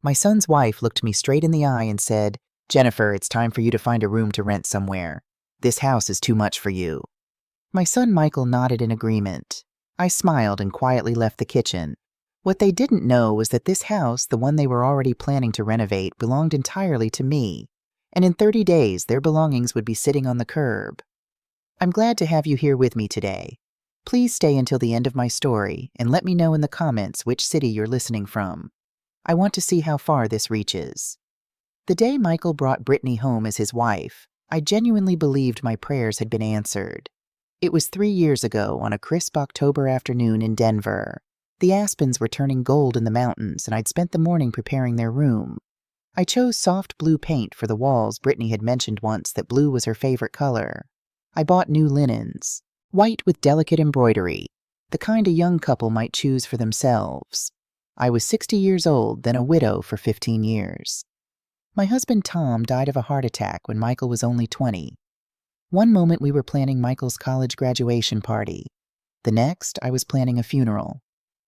My son's wife looked me straight in the eye and said, "Jennifer, it's time for you to find a room to rent somewhere. This house is too much for you." My son Michael nodded in agreement. I smiled and quietly left the kitchen. What they didn't know was that this house, the one they were already planning to renovate, belonged entirely to me, and in 30 days their belongings would be sitting on the curb. I'm glad to have you here with me today. Please stay until the end of my story and let me know in the comments which city you're listening from. I want to see how far this reaches. The day Michael brought Brittany home as his wife, I genuinely believed my prayers had been answered. It was 3 years ago on a crisp October afternoon in Denver. The aspens were turning gold in the mountains, and I'd spent the morning preparing their room. I chose soft blue paint for the walls. Brittany had mentioned once that blue was her favorite color. I bought new linens, white with delicate embroidery, the kind a young couple might choose for themselves. I was 60 years old, then a widow for 15 years. My husband Tom died of a heart attack when Michael was only 20. One moment we were planning Michael's college graduation party. The next, I was planning a funeral.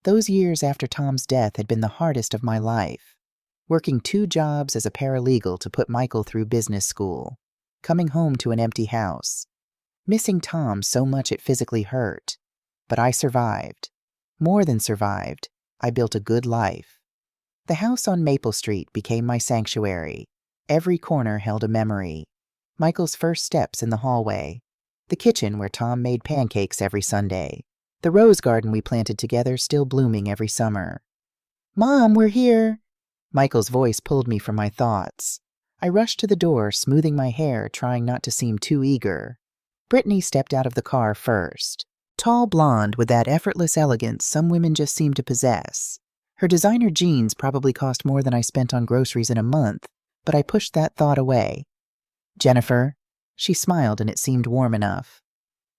Those years after Tom's death had been the hardest of my life. Working 2 jobs as a paralegal to put Michael through business school. Coming home to an empty house. Missing Tom so much it physically hurt. But I survived. More than survived. I built a good life. The house on Maple Street became my sanctuary. Every corner held a memory. Michael's first steps in the hallway. The kitchen where Tom made pancakes every Sunday. The rose garden we planted together still blooming every summer. "Mom, we're here!" Michael's voice pulled me from my thoughts. I rushed to the door, smoothing my hair, trying not to seem too eager. Brittany stepped out of the car first. Tall blonde with that effortless elegance some women just seem to possess. Her designer jeans probably cost more than I spent on groceries in a month, but I pushed that thought away. "Jennifer," she smiled and it seemed warm enough.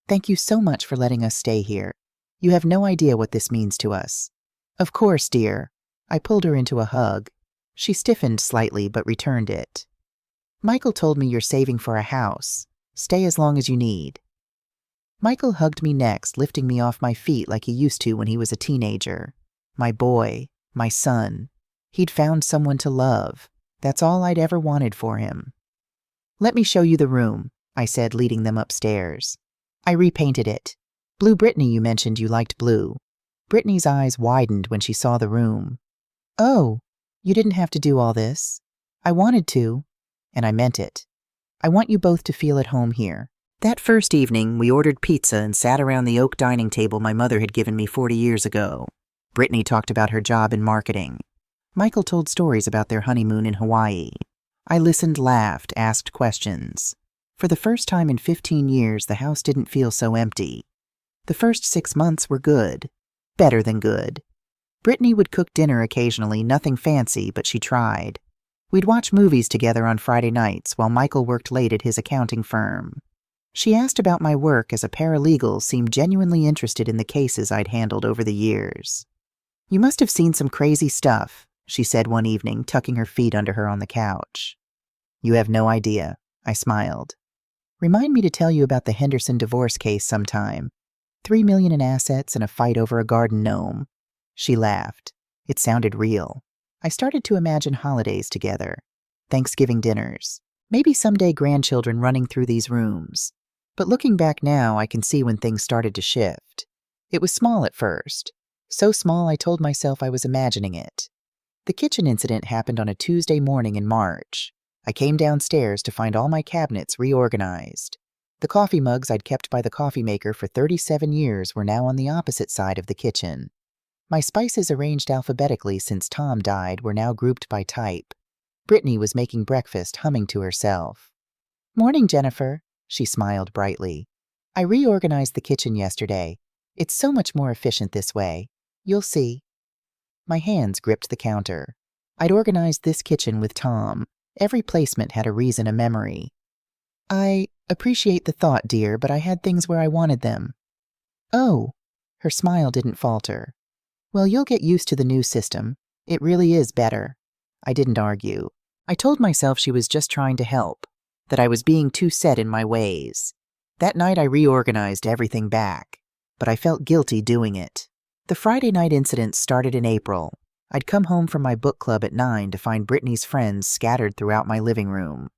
"Thank you so much for letting us stay here. You have no idea what this means to us." "Of course, dear." I pulled her into a hug. She stiffened slightly but returned it. "Michael told me you're saving for a house. Stay as long as you need." Michael hugged me next, lifting me off my feet like he used to when he was a teenager. My boy, my son. He'd found someone to love. That's all I'd ever wanted for him. "Let me show you the room," I said, leading them upstairs. "I repainted it. Blue. Brittany, you mentioned you liked blue." Brittany's eyes widened when she saw the room. "Oh, you didn't have to do all this." "I wanted to, and I meant it. I want you both to feel at home here." That first evening, we ordered pizza and sat around the oak dining table my mother had given me 40 years ago. Brittany talked about her job in marketing. Michael told stories about their honeymoon in Hawaii. I listened, laughed, asked questions. For the first time in 15 years, the house didn't feel so empty. The first 6 months were good. Better than good. Brittany would cook dinner occasionally, nothing fancy, but she tried. We'd watch movies together on Friday nights while Michael worked late at his accounting firm. She asked about my work as a paralegal, seemed genuinely interested in the cases I'd handled over the years. "You must have seen some crazy stuff," she said one evening, tucking her feet under her on the couch. "You have no idea," I smiled. "Remind me to tell you about the Henderson divorce case sometime. $3 million in assets and a fight over a garden gnome." She laughed. It sounded real. I started to imagine holidays together. Thanksgiving dinners. Maybe someday grandchildren running through these rooms. But looking back now, I can see when things started to shift. It was small at first. So small I told myself I was imagining it. The kitchen incident happened on a Tuesday morning in March. I came downstairs to find all my cabinets reorganized. The coffee mugs I'd kept by the coffee maker for 37 years were now on the opposite side of the kitchen. My spices arranged alphabetically since Tom died were now grouped by type. Brittany was making breakfast, humming to herself. "Morning, Jennifer," she smiled brightly. "I reorganized the kitchen yesterday. It's so much more efficient this way. You'll see." My hands gripped the counter. I'd organized this kitchen with Tom. Every placement had a reason, a memory. "I appreciate the thought, dear, but I had things where I wanted them." "Oh." Her smile didn't falter. "Well, you'll get used to the new system. It really is better." I didn't argue. I told myself she was just trying to help, that I was being too set in my ways. That night I reorganized everything back, but I felt guilty doing it. The Friday night incident started in April. I'd come home from my book club at 9 to find Brittany's friends scattered throughout my living room.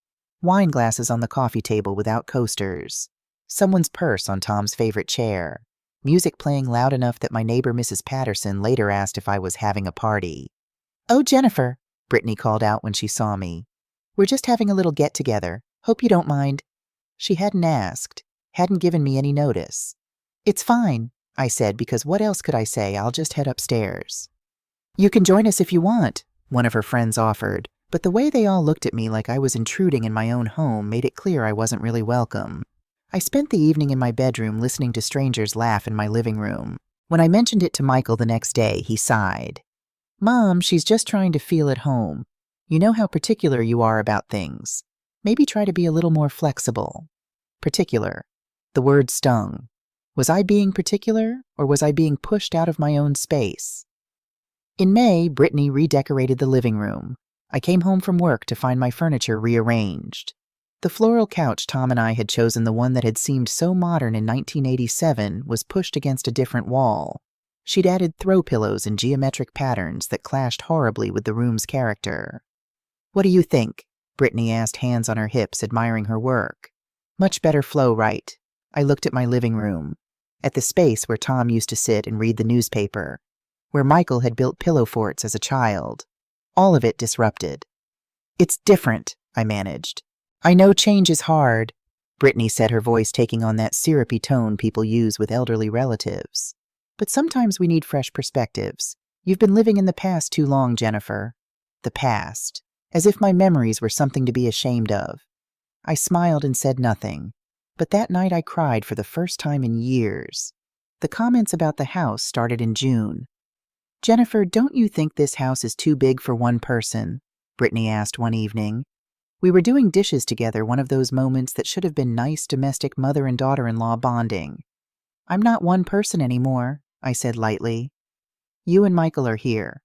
Wine glasses on the coffee table without coasters. Someone's purse on Tom's favorite chair. Music playing loud enough that my neighbor Mrs. Patterson later asked if I was having a party. "Oh, Jennifer," Brittany called out when she saw me. "We're just having a little get-together. Hope you don't mind." She hadn't asked, hadn't given me any notice. "It's fine," I said, because what else could I say? I'll just head upstairs. "You can join us if you want," one of her friends offered, but the way they all looked at me like I was intruding in my own home made it clear I wasn't really welcome. I spent the evening in my bedroom listening to strangers laugh in my living room. When I mentioned it to Michael the next day, he sighed. "Mom, she's just trying to feel at home. You know how particular you are about things. Maybe try to be a little more flexible." Particular. The word stung. Was I being particular, or was I being pushed out of my own space? In May, Brittany redecorated the living room. I came home from work to find my furniture rearranged. The floral couch Tom and I had chosen, the one that had seemed so modern in 1987, was pushed against a different wall. She'd added throw pillows in geometric patterns that clashed horribly with the room's character. "What do you think?" Brittany asked, hands on her hips, admiring her work. "Much better flow, right?" I looked at my living room, at the space where Tom used to sit and read the newspaper, where Michael had built pillow forts as a child. All of it disrupted. "It's different," I managed. "I know change is hard," Brittany said, her voice taking on that syrupy tone people use with elderly relatives. "But sometimes we need fresh perspectives. You've been living in the past too long, Jennifer." The past. As if my memories were something to be ashamed of. I smiled and said nothing. But that night I cried for the first time in years. The comments about the house started in June. "Jennifer, don't you think this house is too big for one person?" Brittany asked one evening. We were doing dishes together, one of those moments that should have been nice domestic mother and daughter-in-law bonding. "I'm not one person anymore," I said lightly. "You and Michael are here."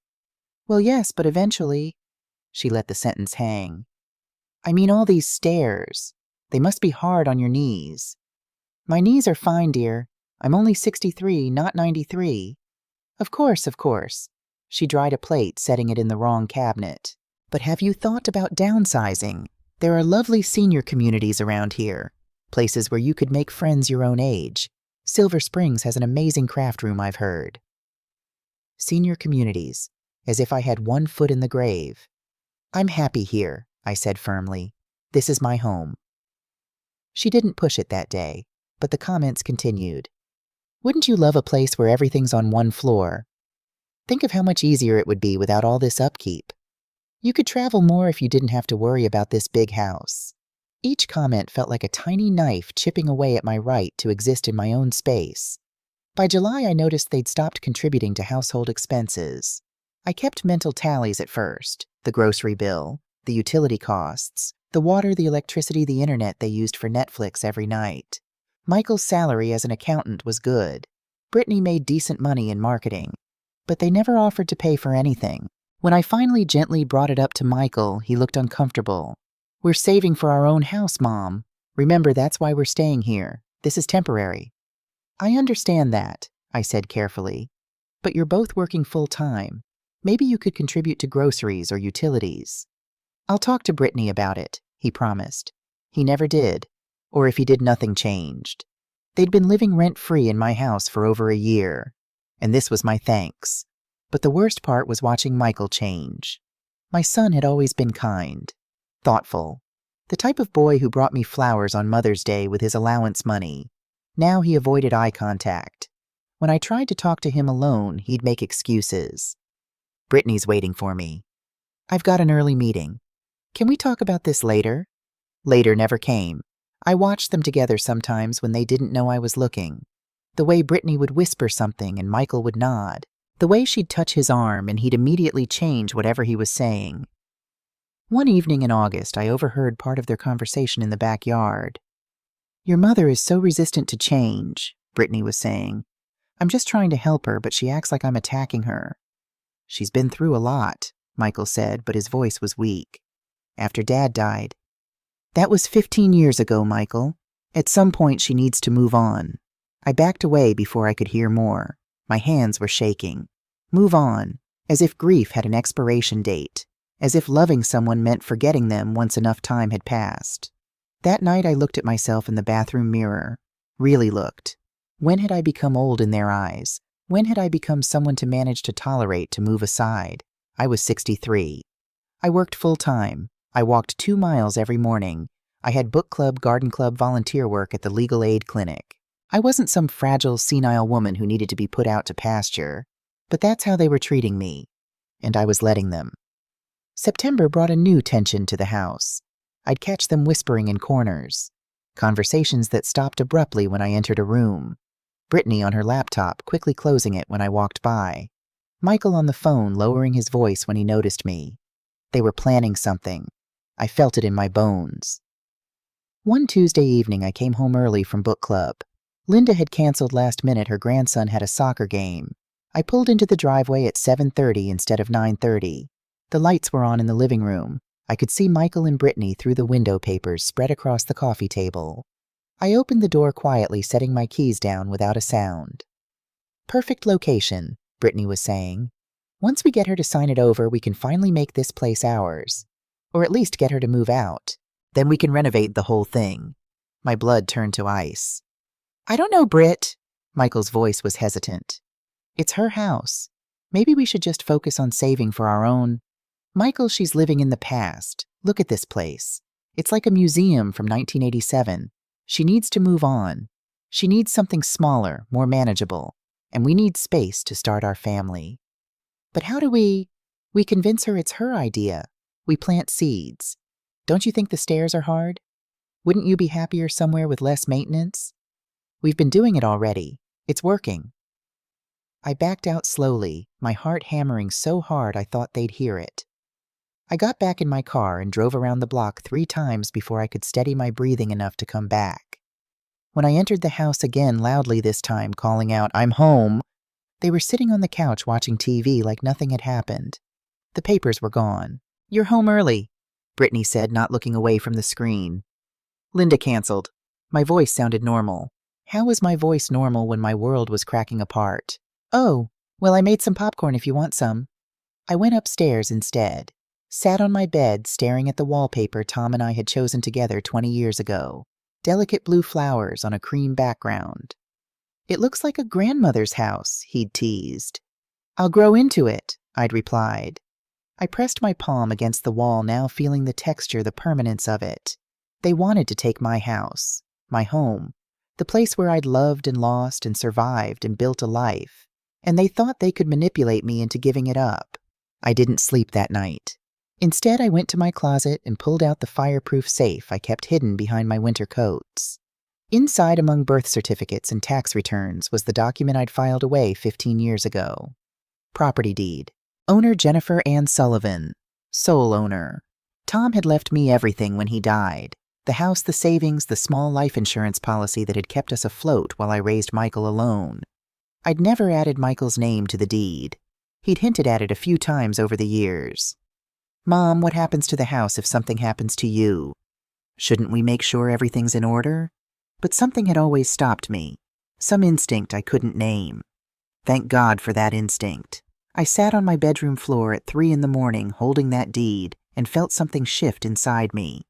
"Well, yes, but eventually—" She let the sentence hang. "I mean all these stairs. They must be hard on your knees." "My knees are fine, dear. I'm only 63, not 93. Of course, of course." She dried a plate, setting it in the wrong cabinet. "But have you thought about downsizing? There are lovely senior communities around here, places where you could make friends your own age. Silver Springs has an amazing craft room, I've heard." Senior communities, as if I had one foot in the grave. "I'm happy here," I said firmly. "This is my home." She didn't push it that day, but the comments continued. "Wouldn't you love a place where everything's on one floor? Think of how much easier it would be without all this upkeep. You could travel more if you didn't have to worry about this big house." Each comment felt like a tiny knife chipping away at my right to exist in my own space. By July, I noticed they'd stopped contributing to household expenses. I kept mental tallies at first: the grocery bill, the utility costs, the water, the electricity, the internet they used for Netflix every night. Michael's salary as an accountant was good. Brittany made decent money in marketing. But they never offered to pay for anything. When I finally gently brought it up to Michael, he looked uncomfortable. "We're saving for our own house, Mom. Remember, that's why we're staying here. This is temporary." "I understand that," I said carefully. "But you're both working full-time. Maybe you could contribute to groceries or utilities." "I'll talk to Brittany about it," he promised. He never did, or if he did, nothing changed. They'd been living rent-free in my house for over a year, and this was my thanks. But the worst part was watching Michael change. My son had always been kind, thoughtful, the type of boy who brought me flowers on Mother's Day with his allowance money. Now he avoided eye contact. When I tried to talk to him alone, he'd make excuses. "Brittany's waiting for me. I've got an early meeting. Can we talk about this later?" Later never came. I watched them together sometimes when they didn't know I was looking. The way Brittany would whisper something and Michael would nod. The way she'd touch his arm and he'd immediately change whatever he was saying. One evening in August, I overheard part of their conversation in the backyard. "Your mother is so resistant to change," Brittany was saying. "I'm just trying to help her, but she acts like I'm attacking her." "She's been through a lot," Michael said, but his voice was weak. "After Dad died." "That was 15 years ago, Michael. At some point, she needs to move on." I backed away before I could hear more. My hands were shaking. "Move on. as if grief had an expiration date, as if loving someone meant forgetting them once enough time had passed. That night I looked at myself in the bathroom mirror, really looked. When had I become old in their eyes? When had I become someone to manage to tolerate, to move aside? I was 63. I worked full-time. I walked 2 miles every morning. I had book club, garden club volunteer work at the legal aid clinic. I wasn't some fragile, senile woman who needed to be put out to pasture, but that's how they were treating me, and I was letting them. September brought a new tension to the house. I'd catch them whispering in corners, conversations that stopped abruptly when I entered a room. Brittany on her laptop, quickly closing it when I walked by. Michael on the phone, lowering his voice when he noticed me. They were planning something. I felt it in my bones. One Tuesday evening, I came home early from book club. Linda had canceled last minute. Her grandson had a soccer game. I pulled into the driveway at 7:30 instead of 9:30. The lights were on in the living room. I could see Michael and Brittany through the window papers spread across the coffee table. I opened the door quietly, setting my keys down without a sound. "Perfect location," Brittany was saying. "Once we get her to sign it over, we can finally make this place ours. Or at least get her to move out. Then we can renovate the whole thing." My blood turned to ice. "I don't know, Britt." Michael's voice was hesitant. "It's her house. Maybe we should just focus on saving for our own." "Michael, she's living in the past. Look at this place. It's like a museum from 1987. She needs to move on. She needs something smaller, more manageable. And we need space to start our family." "But how do we convince her it's her idea? We plant seeds. Don't you think the stairs are hard? Wouldn't you be happier somewhere with less maintenance? We've been doing it already. It's working." I backed out slowly, my heart hammering so hard I thought they'd hear it. I got back in my car and drove around the block 3 times before I could steady my breathing enough to come back. When I entered the house again, loudly this time, calling out, "I'm home," they were sitting on the couch watching TV like nothing had happened. The papers were gone. "You're home early," Brittany said, not looking away from the screen. "Linda canceled." My voice sounded normal. How was my voice normal when my world was cracking apart? "Oh, well, I made some popcorn if you want some." I went upstairs instead. Sat on my bed, staring at the wallpaper Tom and I had chosen together 20 years ago. Delicate blue flowers on a cream background. "It looks like a grandmother's house," he'd teased. "I'll grow into it," I'd replied. I pressed my palm against the wall, now feeling the texture, the permanence of it. They wanted to take my house, my home, the place where I'd loved and lost and survived and built a life, and they thought they could manipulate me into giving it up. I didn't sleep that night. Instead, I went to my closet and pulled out the fireproof safe I kept hidden behind my winter coats. Inside, among birth certificates and tax returns, was the document I'd filed away 15 years ago. Property deed. Owner Jennifer Ann Sullivan. Sole owner. Tom had left me everything when he died. The house, the savings, the small life insurance policy that had kept us afloat while I raised Michael alone. I'd never added Michael's name to the deed. He'd hinted at it a few times over the years. "Mom, what happens to the house if something happens to you? Shouldn't we make sure everything's in order?" But something had always stopped me. Some instinct I couldn't name. Thank God for that instinct. I sat on my bedroom floor at 3 in the morning holding that deed and felt something shift inside me.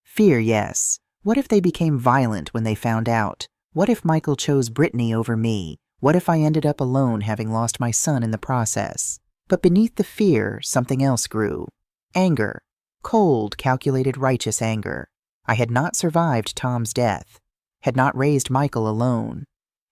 Fear, yes. What if they became violent when they found out? What if Michael chose Brittany over me? What if I ended up alone, having lost my son in the process? But beneath the fear, something else grew. Anger. Cold, calculated, righteous anger. I had not survived Tom's death. Had not raised Michael alone.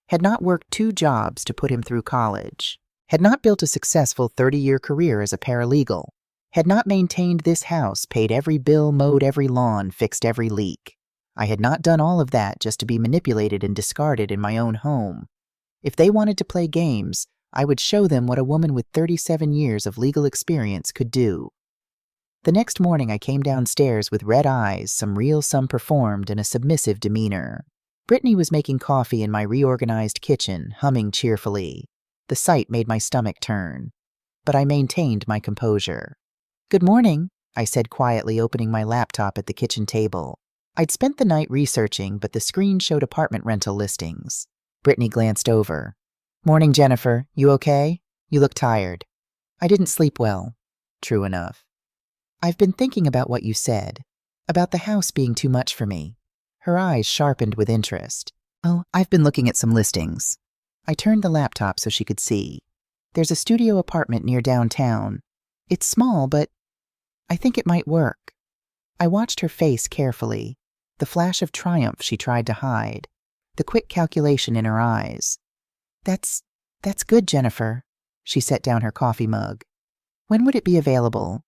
Had not worked 2 jobs to put him through college. Had not built a successful 30-year career as a paralegal. Had not maintained this house, paid every bill, mowed every lawn, fixed every leak. I had not done all of that just to be manipulated and discarded in my own home. If they wanted to play games, I would show them what a woman with 37 years of legal experience could do. The next morning I came downstairs with red eyes, some real, some performed, and a submissive demeanor. Brittany was making coffee in my reorganized kitchen, humming cheerfully. The sight made my stomach turn. But I maintained my composure. "Good morning," I said quietly, opening my laptop at the kitchen table. I'd spent the night researching, but the screen showed apartment rental listings. Brittany glanced over. "Morning, Jennifer. You okay? You look tired." I didn't sleep well. True enough. I've been thinking about what you said, about the house being too much for me. Her eyes sharpened with interest. Oh, I've been looking at some listings. I turned the laptop so she could see. There's a studio apartment near downtown. It's small, but I think it might work. I watched her face carefully, the flash of triumph she tried to hide, the quick calculation in her eyes. That's good, Jennifer. She set down her coffee mug. When would it be available?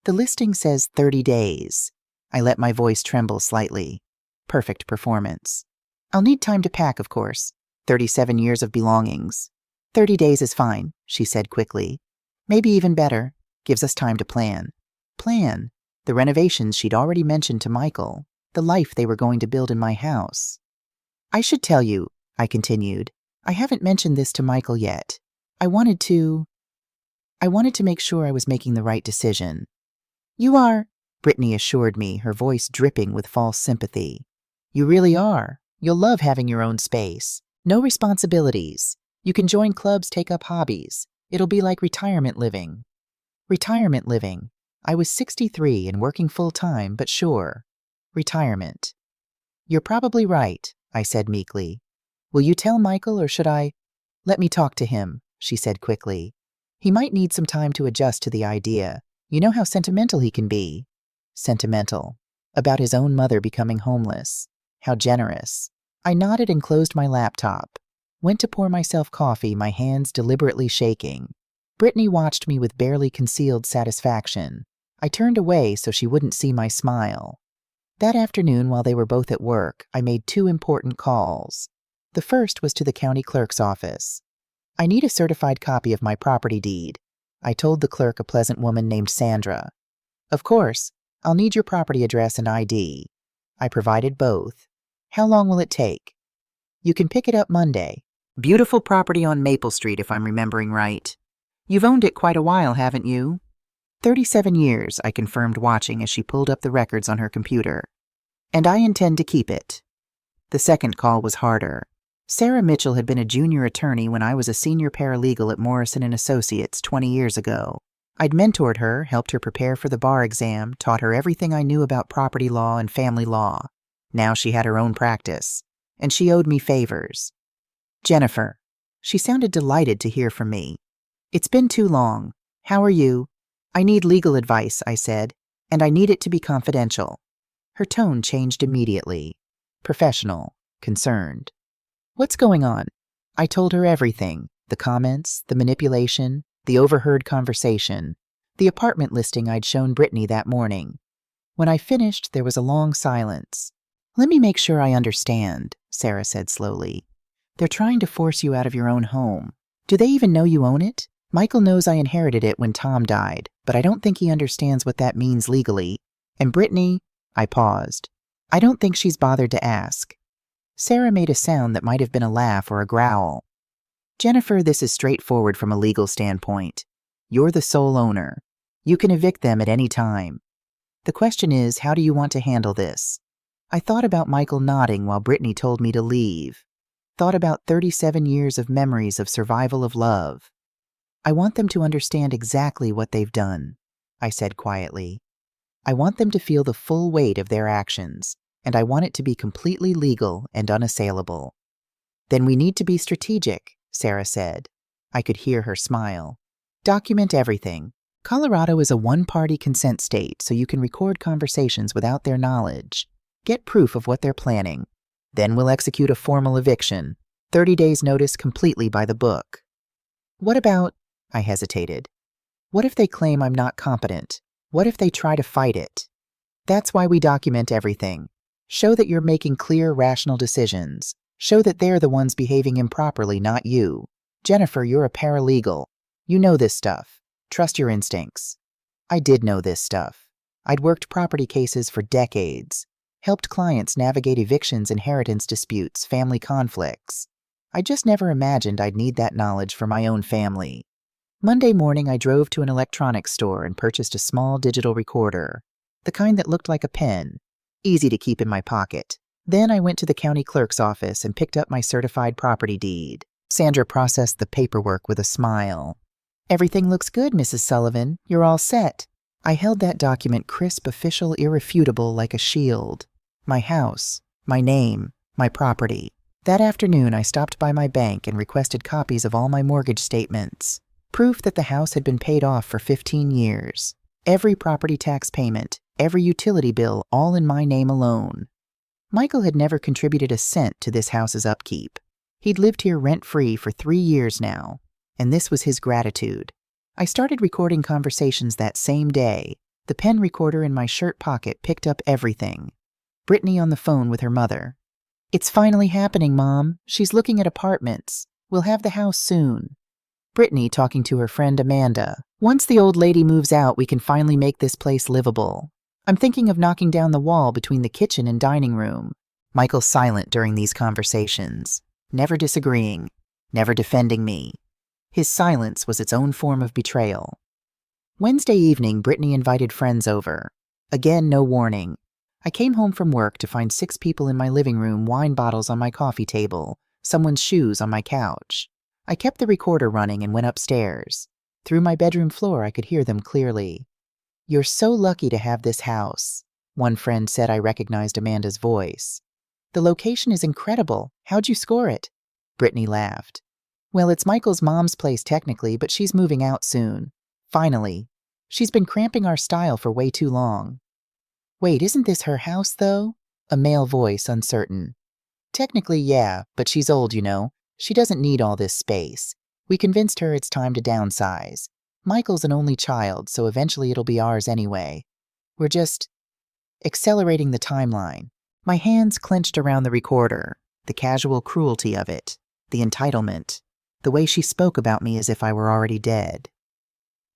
The listing says 30 days. I let my voice tremble slightly. Perfect performance. I'll need time to pack, of course. 37 years of belongings. 30 days is fine, she said quickly. Maybe even better. Gives us time to plan. Plan? The renovations she'd already mentioned to Michael. The life they were going to build in my house. I should tell you, I continued, I haven't mentioned this to Michael yet. I wanted to make sure I was making the right decision. You are, Brittany assured me, her voice dripping with false sympathy. You really are. You'll love having your own space. No responsibilities. You can join clubs, take up hobbies. It'll be like retirement living. Retirement living. I was 63 and working full-time, but sure. Retirement. You're probably right, I said meekly. Will you tell Michael or should I? Let me talk to him, she said quickly. He might need some time to adjust to the idea. You know how sentimental he can be. Sentimental. About his own mother becoming homeless. How generous. I nodded and closed my laptop. Went to pour myself coffee, my hands deliberately shaking. Brittany watched me with barely concealed satisfaction. I turned away so she wouldn't see my smile. That afternoon, while they were both at work, I made 2 important calls. The first was to the county clerk's office. I need a certified copy of my property deed. I told the clerk, a pleasant woman named Sandra. Of course, I'll need your property address and ID. I provided both. How long will it take? You can pick it up Monday. Beautiful property on Maple Street, if I'm remembering right. You've owned it quite a while, haven't you? 37 years, I confirmed, watching as she pulled up the records on her computer. And I intend to keep it. The second call was harder. Sarah Mitchell had been a junior attorney when I was a senior paralegal at Morrison & Associates 20 years ago. I'd mentored her, helped her prepare for the bar exam, taught her everything I knew about property law and family law. Now she had her own practice, and she owed me favors. Jennifer. She sounded delighted to hear from me. It's been too long. How are you? I need legal advice, I said, and I need it to be confidential. Her tone changed immediately. Professional, concerned. What's going on? I told her everything. The comments, the manipulation, the overheard conversation, the apartment listing I'd shown Brittany that morning. When I finished, there was a long silence. Let me make sure I understand, Sarah said slowly. They're trying to force you out of your own home. Do they even know you own it? Michael knows I inherited it when Tom died, but I don't think he understands what that means legally. And Brittany, I paused. I don't think she's bothered to ask. Sarah made a sound that might have been a laugh or a growl. Jennifer, this is straightforward from a legal standpoint. You're the sole owner. You can evict them at any time. The question is, how do you want to handle this? I thought about Michael nodding while Brittany told me to leave. Thought about 37 years of memories of survival of love. I want them to understand exactly what they've done, I said quietly. I want them to feel the full weight of their actions, and I want it to be completely legal and unassailable. Then we need to be strategic, Sarah said. I could hear her smile. Document everything. Colorado is a one-party consent state, so you can record conversations without their knowledge. Get proof of what they're planning. Then we'll execute a formal eviction. 30 days notice, completely by the book. What about, I hesitated. What if they claim I'm not competent? What if they try to fight it? That's why we document everything. Show that you're making clear, rational decisions. Show that they're the ones behaving improperly, not you. Jennifer, you're a paralegal. You know this stuff. Trust your instincts. I did know this stuff. I'd worked property cases for decades. Helped clients navigate evictions, inheritance disputes, family conflicts. I just never imagined I'd need that knowledge for my own family. Monday morning, I drove to an electronics store and purchased a small digital recorder, the kind that looked like a pen, easy to keep in my pocket. Then I went to the county clerk's office and picked up my certified property deed. Sandra processed the paperwork with a smile. Everything looks good, Mrs. Sullivan. You're all set. I held that document crisp, official, irrefutable like a shield. My house, my name, my property. That afternoon, I stopped by my bank and requested copies of all my mortgage statements. Proof that the house had been paid off for 15 years. Every property tax payment, every utility bill, all in my name alone. Michael had never contributed a cent to this house's upkeep. He'd lived here rent-free for 3 years now, and this was his gratitude. I started recording conversations that same day. The pen recorder in my shirt pocket picked up everything. Brittany on the phone with her mother. "It's finally happening, Mom. She's looking at apartments. We'll have the house soon." Brittany talking to her friend Amanda. "Once the old lady moves out, we can finally make this place livable. I'm thinking of knocking down the wall between the kitchen and dining room." Michael silent during these conversations, never disagreeing, never defending me. His silence was its own form of betrayal. Wednesday evening, Brittany invited friends over. Again, no warning. I came home from work to find 6 people in my living room, wine bottles on my coffee table, someone's shoes on my couch. I kept the recorder running and went upstairs. Through my bedroom floor, I could hear them clearly. "You're so lucky to have this house," one friend said. I recognized Amanda's voice. "The location is incredible. How'd you score it?" Brittany laughed. "Well, it's Michael's mom's place technically, but she's moving out soon. Finally. She's been cramping our style for way too long." "Wait, isn't this her house, though?" A male voice, uncertain. "Technically, yeah, but she's old, you know. She doesn't need all this space. We convinced her it's time to downsize. Michael's an only child, so eventually it'll be ours anyway. We're just accelerating the timeline." My hands clenched around the recorder, the casual cruelty of it, the entitlement, the way she spoke about me as if I were already dead.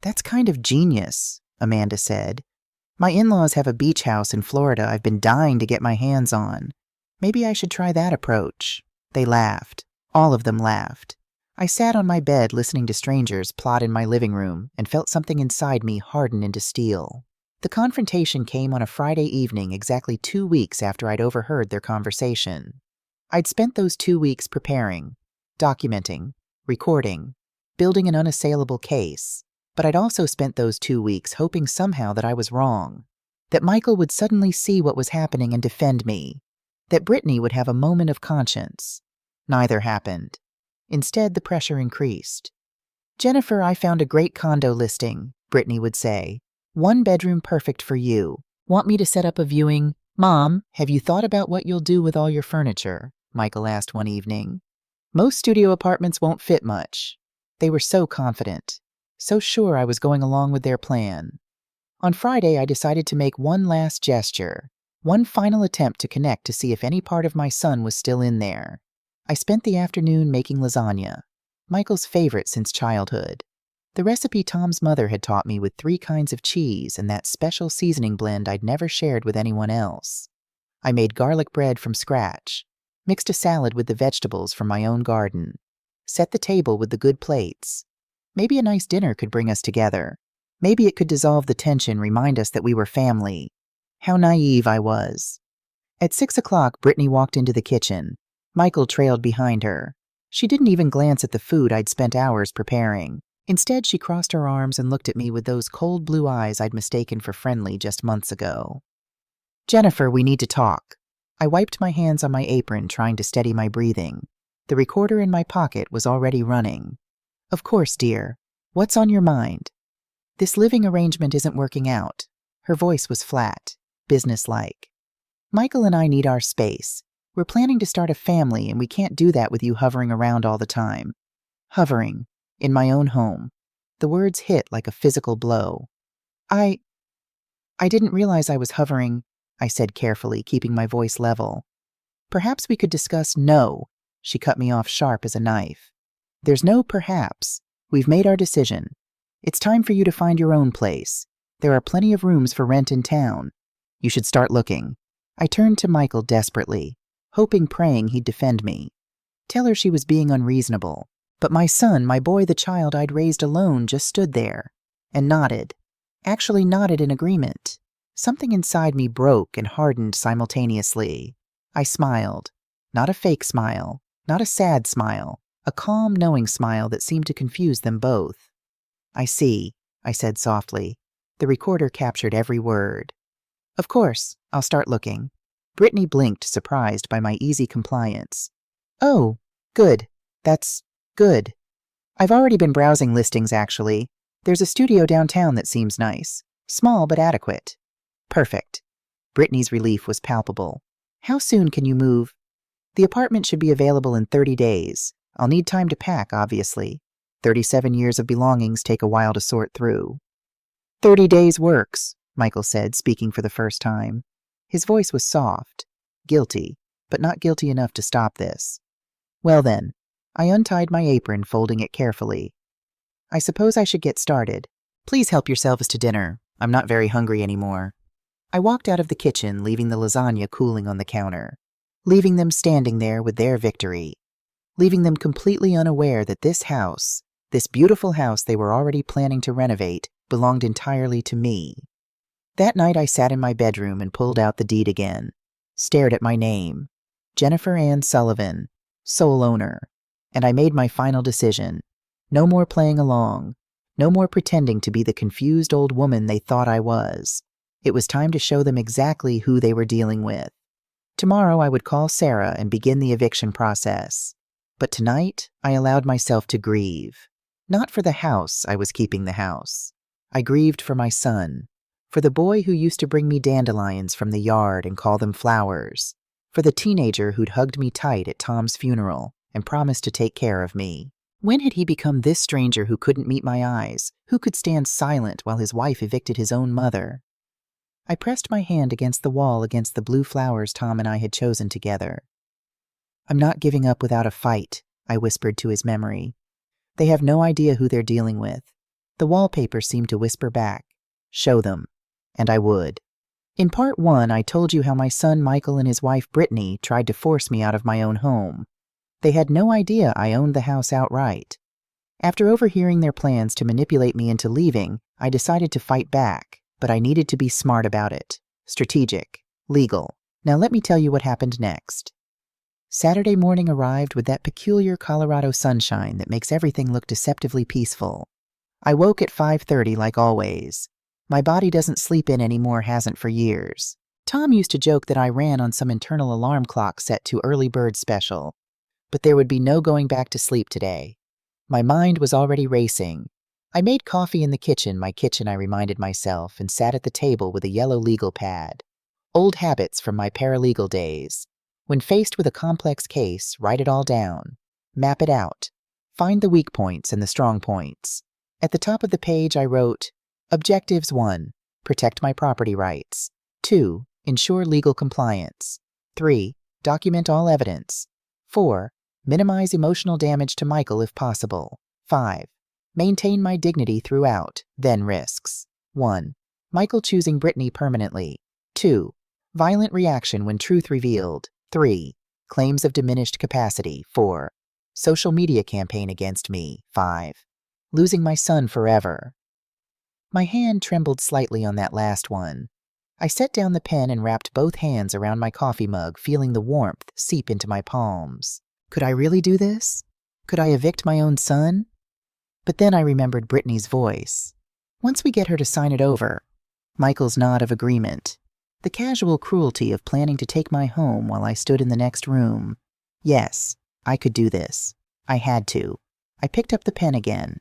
"That's kind of genius," Amanda said. "My in-laws have a beach house in Florida I've been dying to get my hands on. Maybe I should try that approach." They laughed. All of them laughed. I sat on my bed listening to strangers plot in my living room and felt something inside me harden into steel. The confrontation came on a Friday evening, exactly 2 weeks after I'd overheard their conversation. I'd spent those 2 weeks preparing, documenting, recording, building an unassailable case, but I'd also spent those 2 weeks hoping somehow that I was wrong, that Michael would suddenly see what was happening and defend me, that Brittany would have a moment of conscience. Neither happened. Instead, the pressure increased. "Jennifer, I found a great condo listing," Brittany would say. "1 bedroom perfect for you. Want me to set up a viewing?" "Mom, have you thought about what you'll do with all your furniture?" Michael asked one evening. "Most studio apartments won't fit much." They were so confident, so sure I was going along with their plan. On Friday, I decided to make one last gesture, one final attempt to connect to see if any part of my son was still in there. I spent the afternoon making lasagna, Michael's favorite since childhood. The recipe Tom's mother had taught me, with 3 kinds of cheese and that special seasoning blend I'd never shared with anyone else. I made garlic bread from scratch, mixed a salad with the vegetables from my own garden, set the table with the good plates. Maybe a nice dinner could bring us together. Maybe it could dissolve the tension, remind us that we were family. How naive I was. At 6 o'clock, Brittany walked into the kitchen. Michael trailed behind her. She didn't even glance at the food I'd spent hours preparing. Instead, she crossed her arms and looked at me with those cold blue eyes I'd mistaken for friendly just months ago. "Jennifer, we need to talk." I wiped my hands on my apron, trying to steady my breathing. The recorder in my pocket was already running. "Of course, dear. What's on your mind?" "This living arrangement isn't working out." Her voice was flat, businesslike. "Michael and I need our space. We're planning to start a family, and we can't do that with you hovering around all the time." Hovering. In my own home. The words hit like a physical blow. I didn't realize I was hovering," I said carefully, keeping my voice level. "Perhaps we could discuss—" "No." She cut me off sharp as a knife. "There's no perhaps. We've made our decision. It's time for you to find your own place. There are plenty of rooms for rent in town. You should start looking." I turned to Michael desperately, hoping, praying he'd defend me. Tell her she was being unreasonable. But my son, my boy, the child I'd raised alone, just stood there and nodded. Actually nodded in agreement. Something inside me broke and hardened simultaneously. I smiled. Not a fake smile, not a sad smile, a calm, knowing smile that seemed to confuse them both. I see, I said softly. The recorder captured every word. Of course, I'll start looking. Brittany blinked, surprised by my easy compliance. Oh, good. That's good. I've already been browsing listings, actually. There's a studio downtown that seems nice. Small but adequate. Perfect. Brittany's relief was palpable. How soon can you move? The apartment should be available in 30 days. I'll need time to pack, obviously. 37 years of belongings take a while to sort through. 30 days works, Michael said, speaking for the first time. His voice was soft, guilty, but not guilty enough to stop this. Well then, I untied my apron, folding it carefully. I suppose I should get started. Please help yourselves to dinner. I'm not very hungry anymore. I walked out of the kitchen, leaving the lasagna cooling on the counter, leaving them standing there with their victory, leaving them completely unaware that this house, this beautiful house they were already planning to renovate, belonged entirely to me. That night I sat in my bedroom and pulled out the deed again, stared at my name, Jennifer Ann Sullivan, sole owner, and I made my final decision. No more playing along, no more pretending to be the confused old woman they thought I was. It was time to show them exactly who they were dealing with. Tomorrow I would call Sarah and begin the eviction process. But tonight I allowed myself to grieve. Not for the house, I was keeping the house. I grieved for my son, for the boy who used to bring me dandelions from the yard and call them flowers, for the teenager who'd hugged me tight at Tom's funeral and promised to take care of me. When had he become this stranger who couldn't meet my eyes, who could stand silent while his wife evicted his own mother? I pressed my hand against the wall against the blue flowers Tom and I had chosen together. I'm not giving up without a fight, I whispered to his memory. They have no idea who they're dealing with. The wallpaper seemed to whisper back, show them, and I would. In part 1, I told you how my son Michael and his wife Brittany tried to force me out of my own home. They had no idea I owned the house outright. After overhearing their plans to manipulate me into leaving, I decided to fight back, but I needed to be smart about it. Strategic. Legal. Now let me tell you what happened next. Saturday morning arrived with that peculiar Colorado sunshine that makes everything look deceptively peaceful. I woke at 5:30 like always. My body doesn't sleep in anymore, hasn't for years. Tom used to joke that I ran on some internal alarm clock set to early bird special. But there would be no going back to sleep today. My mind was already racing. I made coffee in the kitchen, I reminded myself, and sat at the table with a yellow legal pad. Old habits from my paralegal days. When faced with a complex case, write it all down. Map it out. Find the weak points and the strong points. At the top of the page I wrote, Objectives 1. Protect my property rights. 2. Ensure legal compliance. 3. Document all evidence. 4. Minimize emotional damage to Michael if possible. 5. Maintain my dignity throughout, then risks. 1. Michael choosing Brittany permanently. 2. Violent reaction when truth revealed. 3. Claims of diminished capacity. 4. Social media campaign against me. 5. Losing my son forever. My hand trembled slightly on that last one. I set down the pen and wrapped both hands around my coffee mug, feeling the warmth seep into my palms. Could I really do this? Could I evict my own son? But then I remembered Brittany's voice. Once we get her to sign it over. Michael's nod of agreement. The casual cruelty of planning to take my home while I stood in the next room. Yes, I could do this. I had to. I picked up the pen again.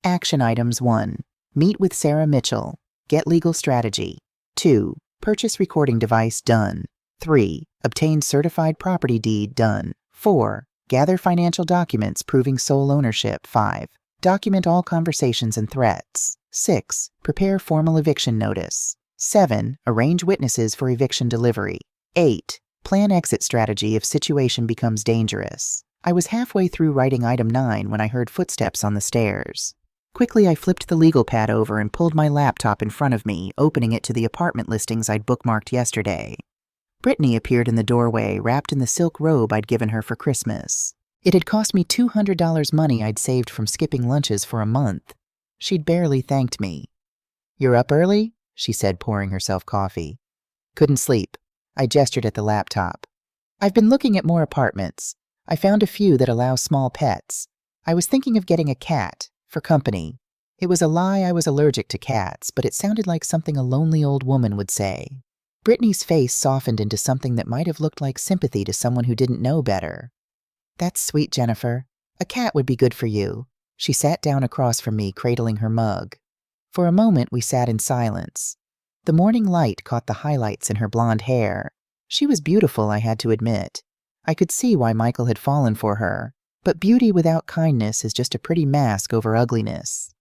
Action items 1. Meet with Sarah Mitchell. Get legal strategy. 2. Purchase recording device done. 3. Obtain certified property deed done. 4. Gather financial documents proving sole ownership. 5. Document all conversations and threats. 6. Prepare formal eviction notice. 7. Arrange witnesses for eviction delivery. 8. Plan exit strategy if situation becomes dangerous. I was halfway through writing item 9 when I heard footsteps on the stairs. Quickly, I flipped the legal pad over and pulled my laptop in front of me, opening it to the apartment listings I'd bookmarked yesterday. Brittany appeared in the doorway, wrapped in the silk robe I'd given her for Christmas. It had cost me $200 money I'd saved from skipping lunches for a month. She'd barely thanked me. "You're up early?" she said, pouring herself coffee. "Couldn't sleep." I gestured at the laptop. "I've been looking at more apartments. I found a few that allow small pets. I was thinking of getting a cat, for company. It was a lie I was allergic to cats, but it sounded like something a lonely old woman would say. Brittany's face softened into something that might have looked like sympathy to someone who didn't know better. That's sweet, Jennifer. A cat would be good for you. She sat down across from me, cradling her mug. For a moment, we sat in silence. The morning light caught the highlights in her blonde hair. She was beautiful, I had to admit. I could see why Michael had fallen for her. But beauty without kindness is just a pretty mask over ugliness.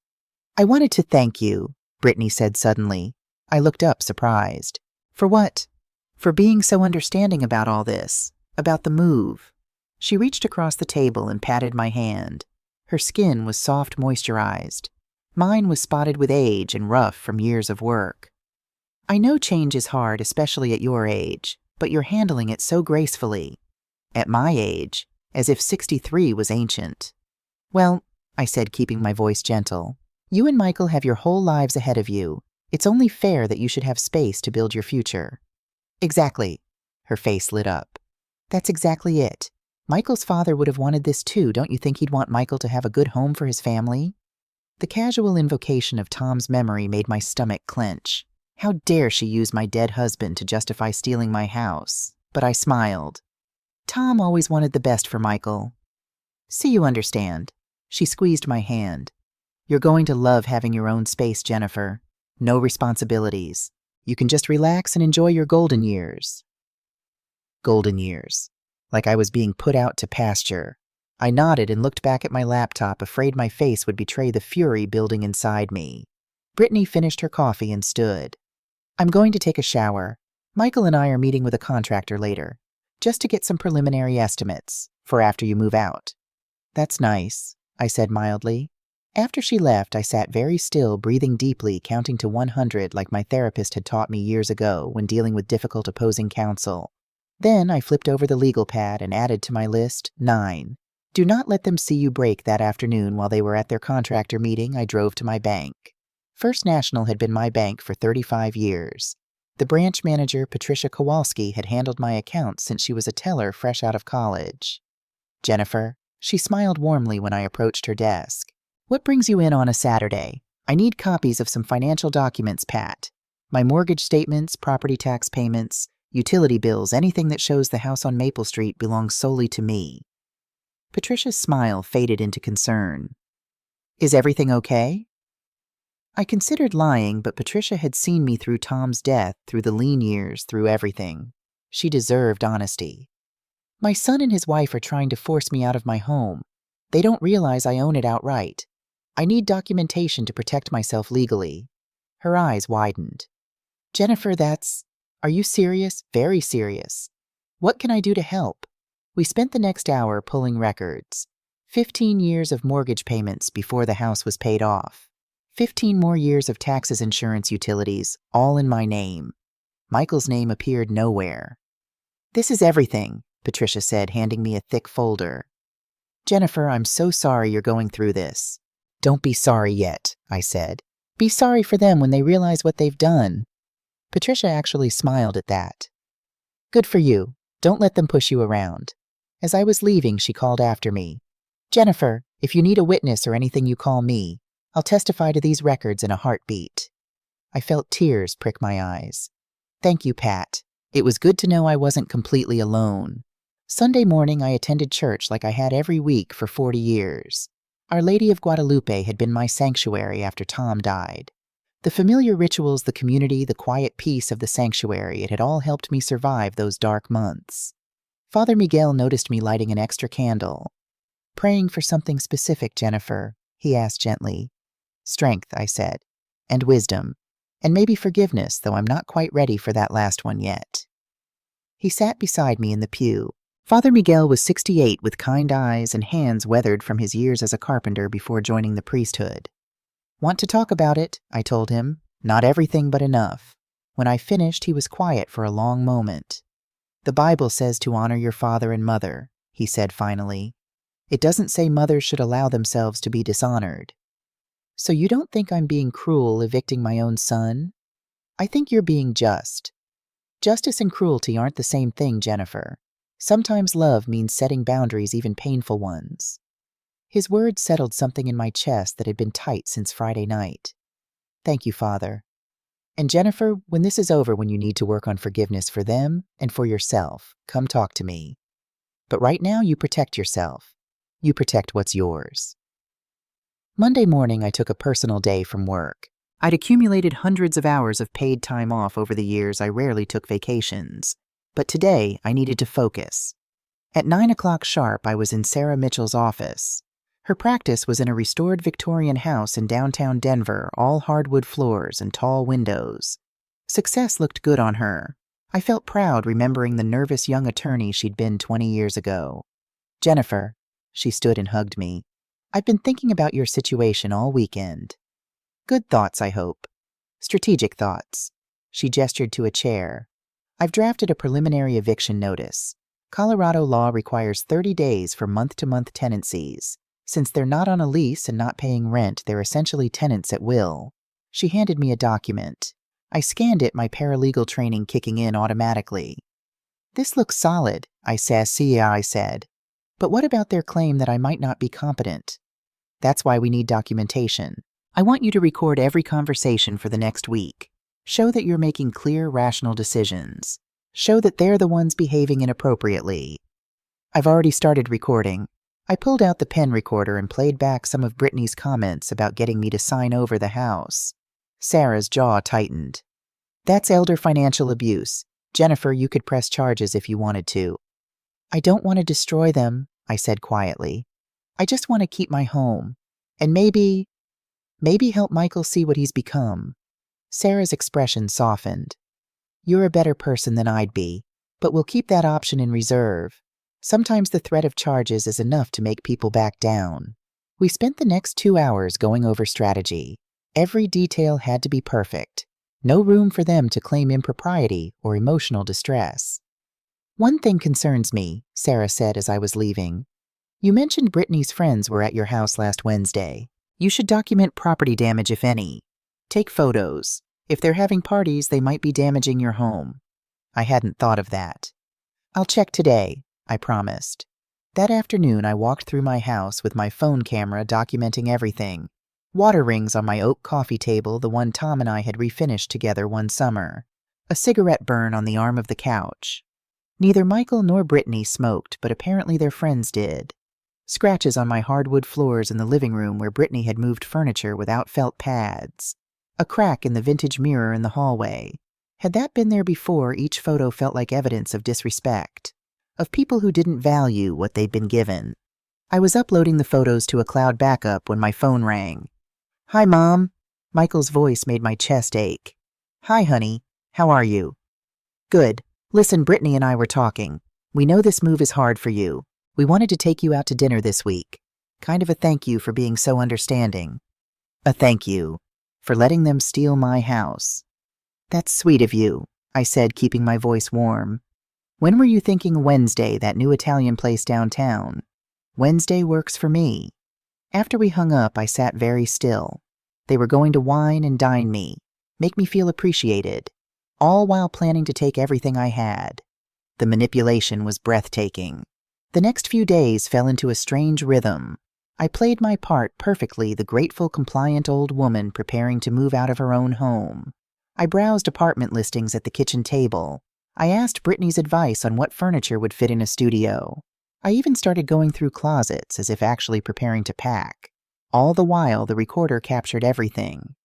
I wanted to thank you, Brittany said suddenly. I looked up, surprised. For what? For being so understanding about all this, about the move. She reached across the table and patted my hand. Her skin was soft, moisturized. Mine was spotted with age and rough from years of work. I know change is hard, especially at your age, but you're handling it so gracefully. At my age, as if 63 was ancient. Well, I said, keeping my voice gentle, you and Michael have your whole lives ahead of you. It's only fair that you should have space to build your future. Exactly. Her face lit up. That's exactly it. Michael's father would have wanted this too. Don't you think he'd want Michael to have a good home for his family? The casual invocation of Tom's memory made my stomach clench. How dare she use my dead husband to justify stealing my house? But I smiled. Tom always wanted the best for Michael. See, you understand. She squeezed my hand. You're going to love having your own space, Jennifer. No responsibilities. You can just relax and enjoy your golden years. Golden years. Like I was being put out to pasture. I nodded and looked back at my laptop, afraid my face would betray the fury building inside me. Brittany finished her coffee and stood. I'm going to take a shower. Michael and I are meeting with a contractor later, just to get some preliminary estimates for after you move out. That's nice, I said mildly. After she left, I sat very still, breathing deeply, counting to 100 like my therapist had taught me years ago when dealing with difficult opposing counsel. Then I flipped over the legal pad and added to my list 9. Do not let them see you break. That afternoon while they were at their contractor meeting, I drove to my bank. First National had been my bank for 35 years. The branch manager, Patricia Kowalski, had handled my accounts since she was a teller fresh out of college. Jennifer, she smiled warmly when I approached her desk. What brings you in on a Saturday? I need copies of some financial documents, Pat. My mortgage statements, property tax payments, utility bills, anything that shows the house on Maple Street belongs solely to me. Patricia's smile faded into concern. Is everything okay? I considered lying, but Patricia had seen me through Tom's death, through the lean years, through everything. She deserved honesty. My son and his wife are trying to force me out of my home. They don't realize I own it outright. I need documentation to protect myself legally. Her eyes widened. Jennifer, Are you serious? Very serious. What can I do to help? We spent the next hour pulling records. 15 years of mortgage payments before the house was paid off. 15 more years of taxes, insurance, utilities, all in my name. Michael's name appeared nowhere. This is everything, Patricia said, handing me a thick folder. Jennifer, I'm so sorry you're going through this. Don't be sorry yet, I said. Be sorry for them when they realize what they've done. Patricia actually smiled at that. Good for you. Don't let them push you around. As I was leaving, she called after me. Jennifer, if you need a witness or anything, you call me. I'll testify to these records in a heartbeat. I felt tears prick my eyes. Thank you, Pat. It was good to know I wasn't completely alone. Sunday morning, I attended church like I had every week for 40 years. Our Lady of Guadalupe had been my sanctuary after Tom died. The familiar rituals, the community, the quiet peace of the sanctuary, it had all helped me survive those dark months. Father Miguel noticed me lighting an extra candle. Praying for something specific, Jennifer, he asked gently. Strength, I said, and wisdom, and maybe forgiveness, though I'm not quite ready for that last one yet. He sat beside me in the pew. Father Miguel was 68 with kind eyes and hands weathered from his years as a carpenter before joining the priesthood. Want to talk about it, I told him. Not everything, but enough. When I finished, he was quiet for a long moment. The Bible says to honor your father and mother, he said finally. It doesn't say mothers should allow themselves to be dishonored. So you don't think I'm being cruel evicting my own son? I think you're being just. Justice and cruelty aren't the same thing, Jennifer. Sometimes love means setting boundaries, even painful ones. His words settled something in my chest that had been tight since Friday night. Thank you, Father. And Jennifer, when this is over, when you need to work on forgiveness for them and for yourself, come talk to me. But right now, you protect yourself. You protect what's yours. Monday morning, I took a personal day from work. I'd accumulated hundreds of hours of paid time off over the years. I rarely took vacations. But today, I needed to focus. At 9 o'clock sharp, I was in Sarah Mitchell's office. Her practice was in a restored Victorian house in downtown Denver, all hardwood floors and tall windows. Success looked good on her. I felt proud remembering the nervous young attorney she'd been 20 years ago. Jennifer, she stood and hugged me. I've been thinking about your situation all weekend. Good thoughts, I hope. Strategic thoughts. She gestured to a chair. I've drafted a preliminary eviction notice. Colorado law requires 30 days for month-to-month tenancies. Since they're not on a lease and not paying rent, they're essentially tenants at will. She handed me a document. I scanned it, my paralegal training kicking in automatically. This looks solid, I said. But what about their claim that I might not be competent? That's why we need documentation. I want you to record every conversation for the next week. Show that you're making clear, rational decisions. Show that they're the ones behaving inappropriately. I've already started recording. I pulled out the pen recorder and played back some of Brittany's comments about getting me to sign over the house. Sarah's jaw tightened. That's elder financial abuse. Jennifer, you could press charges if you wanted to. I don't want to destroy them, I said quietly. I just want to keep my home. And maybe help Michael see what he's become. Sarah's expression softened. You're a better person than I'd be, but we'll keep that option in reserve. Sometimes the threat of charges is enough to make people back down. We spent the next 2 hours going over strategy. Every detail had to be perfect. No room for them to claim impropriety or emotional distress. One thing concerns me, Sarah said as I was leaving. You mentioned Brittany's friends were at your house last Wednesday. You should document property damage, if any. Take photos. If they're having parties, they might be damaging your home. I hadn't thought of that. I'll check today, I promised. That afternoon, I walked through my house with my phone camera documenting everything. Water rings on my oak coffee table, the one Tom and I had refinished together one summer. A cigarette burn on the arm of the couch. Neither Michael nor Brittany smoked, but apparently their friends did. Scratches on my hardwood floors in the living room where Brittany had moved furniture without felt pads. A crack in the vintage mirror in the hallway. Had that been there before, each photo felt like evidence of disrespect. Of people who didn't value what they'd been given. I was uploading the photos to a cloud backup when my phone rang. Hi, Mom. Michael's voice made my chest ache. Hi, honey. How are you? Good. Listen, Brittany and I were talking. We know this move is hard for you. We wanted to take you out to dinner this week. Kind of a thank you for being so understanding. A thank you for letting them steal my house. That's sweet of you, I said, keeping my voice warm. When were you thinking Wednesday, that new Italian place downtown? Wednesday works for me. After we hung up, I sat very still. They were going to wine and dine me, make me feel appreciated, all while planning to take everything I had. The manipulation was breathtaking. The next few days fell into a strange rhythm. I played my part perfectly, the grateful, compliant old woman preparing to move out of her own home. I browsed apartment listings at the kitchen table. I asked Brittany's advice on what furniture would fit in a studio. I even started going through closets as if actually preparing to pack. All the while, the recorder captured everything.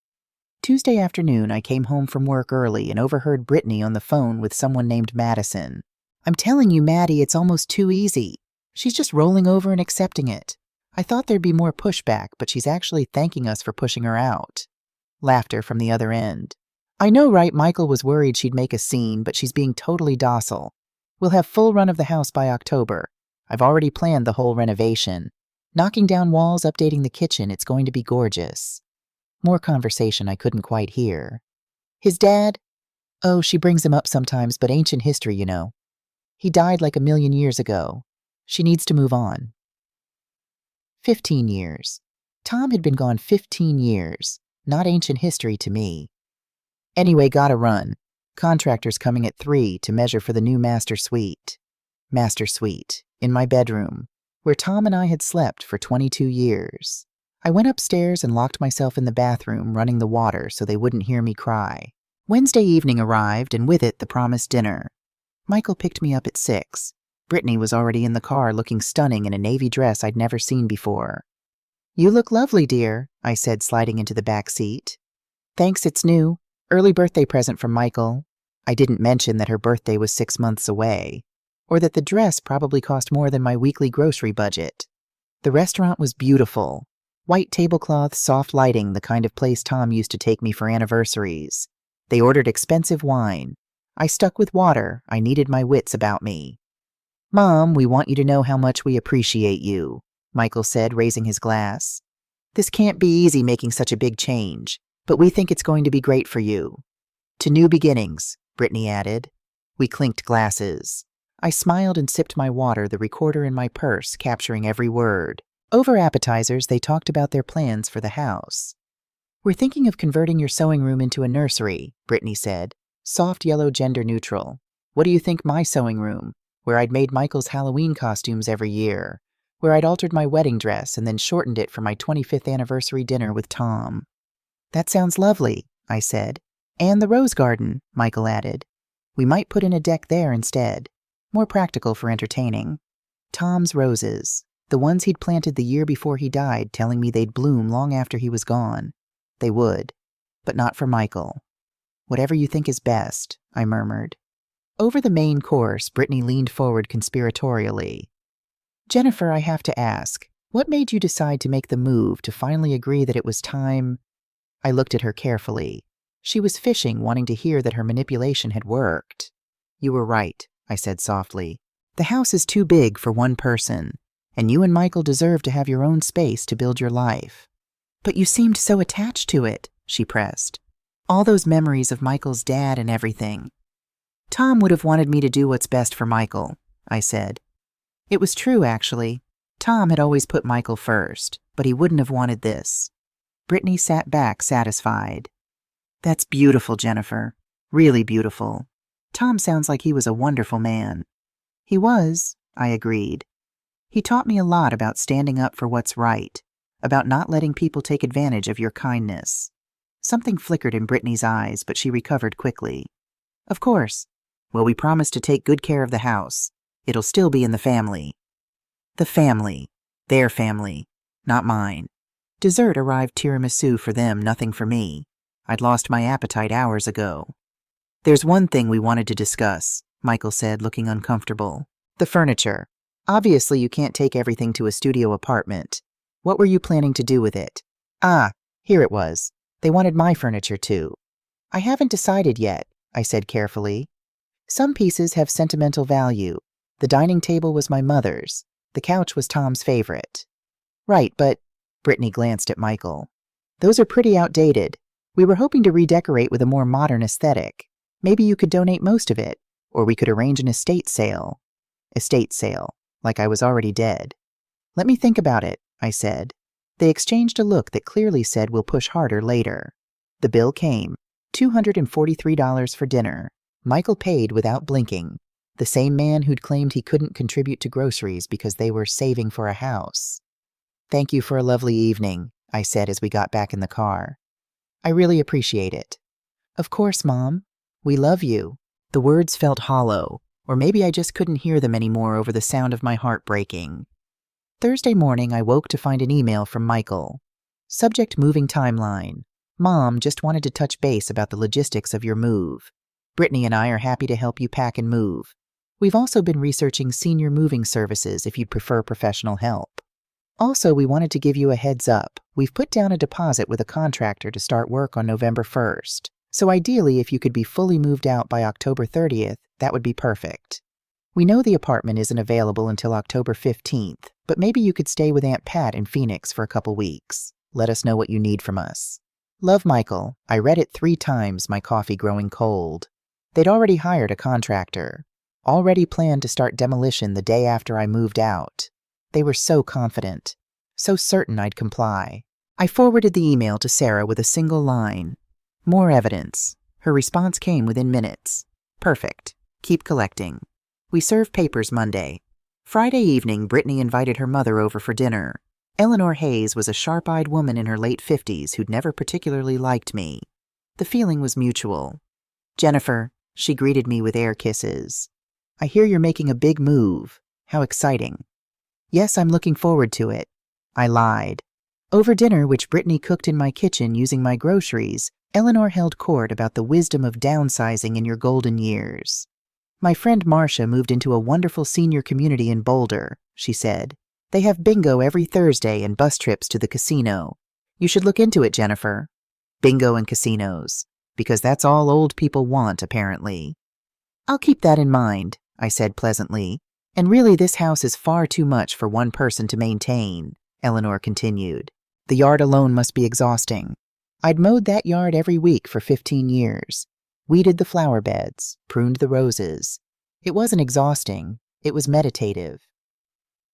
Tuesday afternoon, I came home from work early and overheard Brittany on the phone with someone named Madison. I'm telling you, Maddie, it's almost too easy. She's just rolling over and accepting it. I thought there'd be more pushback, but she's actually thanking us for pushing her out. Laughter from the other end. I know, right? Michael was worried she'd make a scene, but she's being totally docile. We'll have full run of the house by October. I've already planned the whole renovation. Knocking down walls, updating the kitchen, it's going to be gorgeous. More conversation I couldn't quite hear. His dad? Oh, she brings him up sometimes, but ancient history, you know. He died like 1,000,000 years ago. She needs to move on. 15 years. Tom had been gone 15 years. Not ancient history to me. Anyway, gotta run. Contractors coming at 3 to measure for the new master suite. Master suite. In my bedroom. where Tom and I had slept for 22 years. I went upstairs and locked myself in the bathroom, running the water so they wouldn't hear me cry. Wednesday evening arrived, and with it the promised dinner. Michael picked me up at 6. Brittany was already in the car, looking stunning in a navy dress I'd never seen before. "You look lovely, dear," I said, sliding into the back seat. "Thanks, it's new. Early birthday present from Michael." I didn't mention that her birthday was 6 months away, or that the dress probably cost more than my weekly grocery budget. The restaurant was beautiful. White tablecloths, soft lighting, the kind of place Tom used to take me for anniversaries. They ordered expensive wine. I stuck with water. I needed my wits about me. "Mom, we want you to know how much we appreciate you," Michael said, raising his glass. "This can't be easy making such a big change, but we think it's going to be great for you." "To new beginnings," Brittany added. We clinked glasses. I smiled and sipped my water, the recorder in my purse capturing every word. Over appetizers, they talked about their plans for the house. "We're thinking of converting your sewing room into a nursery," Brittany said. "Soft yellow, gender neutral. What do you think my sewing room, where I'd made Michael's Halloween costumes every year, where I'd altered my wedding dress and then shortened it for my 25th anniversary dinner with Tom?" "That sounds lovely," I said. "And the rose garden," Michael added. "We might put in a deck there instead. More practical for entertaining." Tom's roses, the ones he'd planted the year before he died, telling me they'd bloom long after he was gone. They would, but not for Michael. "Whatever you think is best," I murmured. Over the main course, Brittany leaned forward conspiratorially. "Jennifer, I have to ask, what made you decide to make the move, to finally agree that it was time?" I looked at her carefully. She was fishing, wanting to hear that her manipulation had worked. "You were right," I said softly. "The house is too big for one person, and you and Michael deserve to have your own space to build your life." "But you seemed so attached to it," she pressed. "All those memories of Michael's dad and everything." "Tom would have wanted me to do what's best for Michael," I said. It was true, actually. Tom had always put Michael first, but he wouldn't have wanted this. Brittany sat back, satisfied. "That's beautiful, Jennifer. Really beautiful. Tom sounds like he was a wonderful man." "He was," I agreed. "He taught me a lot about standing up for what's right, about not letting people take advantage of your kindness." Something flickered in Brittany's eyes, but she recovered quickly. "Of course. Well, we promised to take good care of the house. It'll still be in the family." The family. Their family. Not mine. Dessert arrived tiramisu for them, nothing for me. I'd lost my appetite hours ago. "There's one thing we wanted to discuss," Michael said, looking uncomfortable. "The furniture. Obviously, you can't take everything to a studio apartment. What were you planning to do with it?" "Ah, here it was. They wanted my furniture too." "I haven't decided yet," I said carefully. "Some pieces have sentimental value. The dining table was my mother's. The couch was Tom's favorite." "Right, but—" Brittany glanced at Michael. "Those are pretty outdated. We were hoping to redecorate with a more modern aesthetic. Maybe you could donate most of it, or we could arrange an estate sale." Estate sale, like I was already dead. "Let me think about it," I said. They exchanged a look that clearly said we'll push harder later. The bill came. $243 for dinner. Michael paid without blinking. The same man who'd claimed he couldn't contribute to groceries because they were saving for a house. "Thank you for a lovely evening," I said as we got back in the car. "I really appreciate it." "Of course, Mom. We love you." The words felt hollow, or maybe I just couldn't hear them anymore over the sound of my heart breaking. Thursday morning, I woke to find an email from Michael. Subject: moving timeline. "Mom, just wanted to touch base about the logistics of your move. Brittany and I are happy to help you pack and move. We've also been researching senior moving services if you'd prefer professional help. Also, we wanted to give you a heads up. We've put down a deposit with a contractor to start work on November 1st. So ideally, if you could be fully moved out by October 30th, that would be perfect. We know the apartment isn't available until October 15th, but maybe you could stay with Aunt Pat in Phoenix for a couple weeks. Let us know what you need from us. Love, Michael." I read it 3 times, my coffee growing cold. They'd already hired a contractor. Already planned to start demolition the day after I moved out. They were so confident. So certain I'd comply. I forwarded the email to Sarah with a single line. "More evidence." Her response came within minutes. "Perfect. Keep collecting. We serve papers Monday." Friday evening, Brittany invited her mother over for dinner. Eleanor Hayes was a sharp-eyed woman in her late 50s who'd never particularly liked me. The feeling was mutual. "Jennifer," she greeted me with air kisses. "I hear you're making a big move. How exciting." "Yes, I'm looking forward to it." I lied. Over dinner, which Brittany cooked in my kitchen using my groceries, Eleanor held court about the wisdom of downsizing in your golden years. "My friend Marcia moved into a wonderful senior community in Boulder," she said. "They have bingo every Thursday and bus trips to the casino. You should look into it, Jennifer." Bingo and casinos. Because that's all old people want, apparently. "I'll keep that in mind," I said pleasantly. "And really, this house is far too much for one person to maintain," Eleanor continued. "The yard alone must be exhausting. I'd mowed that yard every week for 15 years. Weeded the flower beds, pruned the roses. It wasn't exhausting, it was meditative."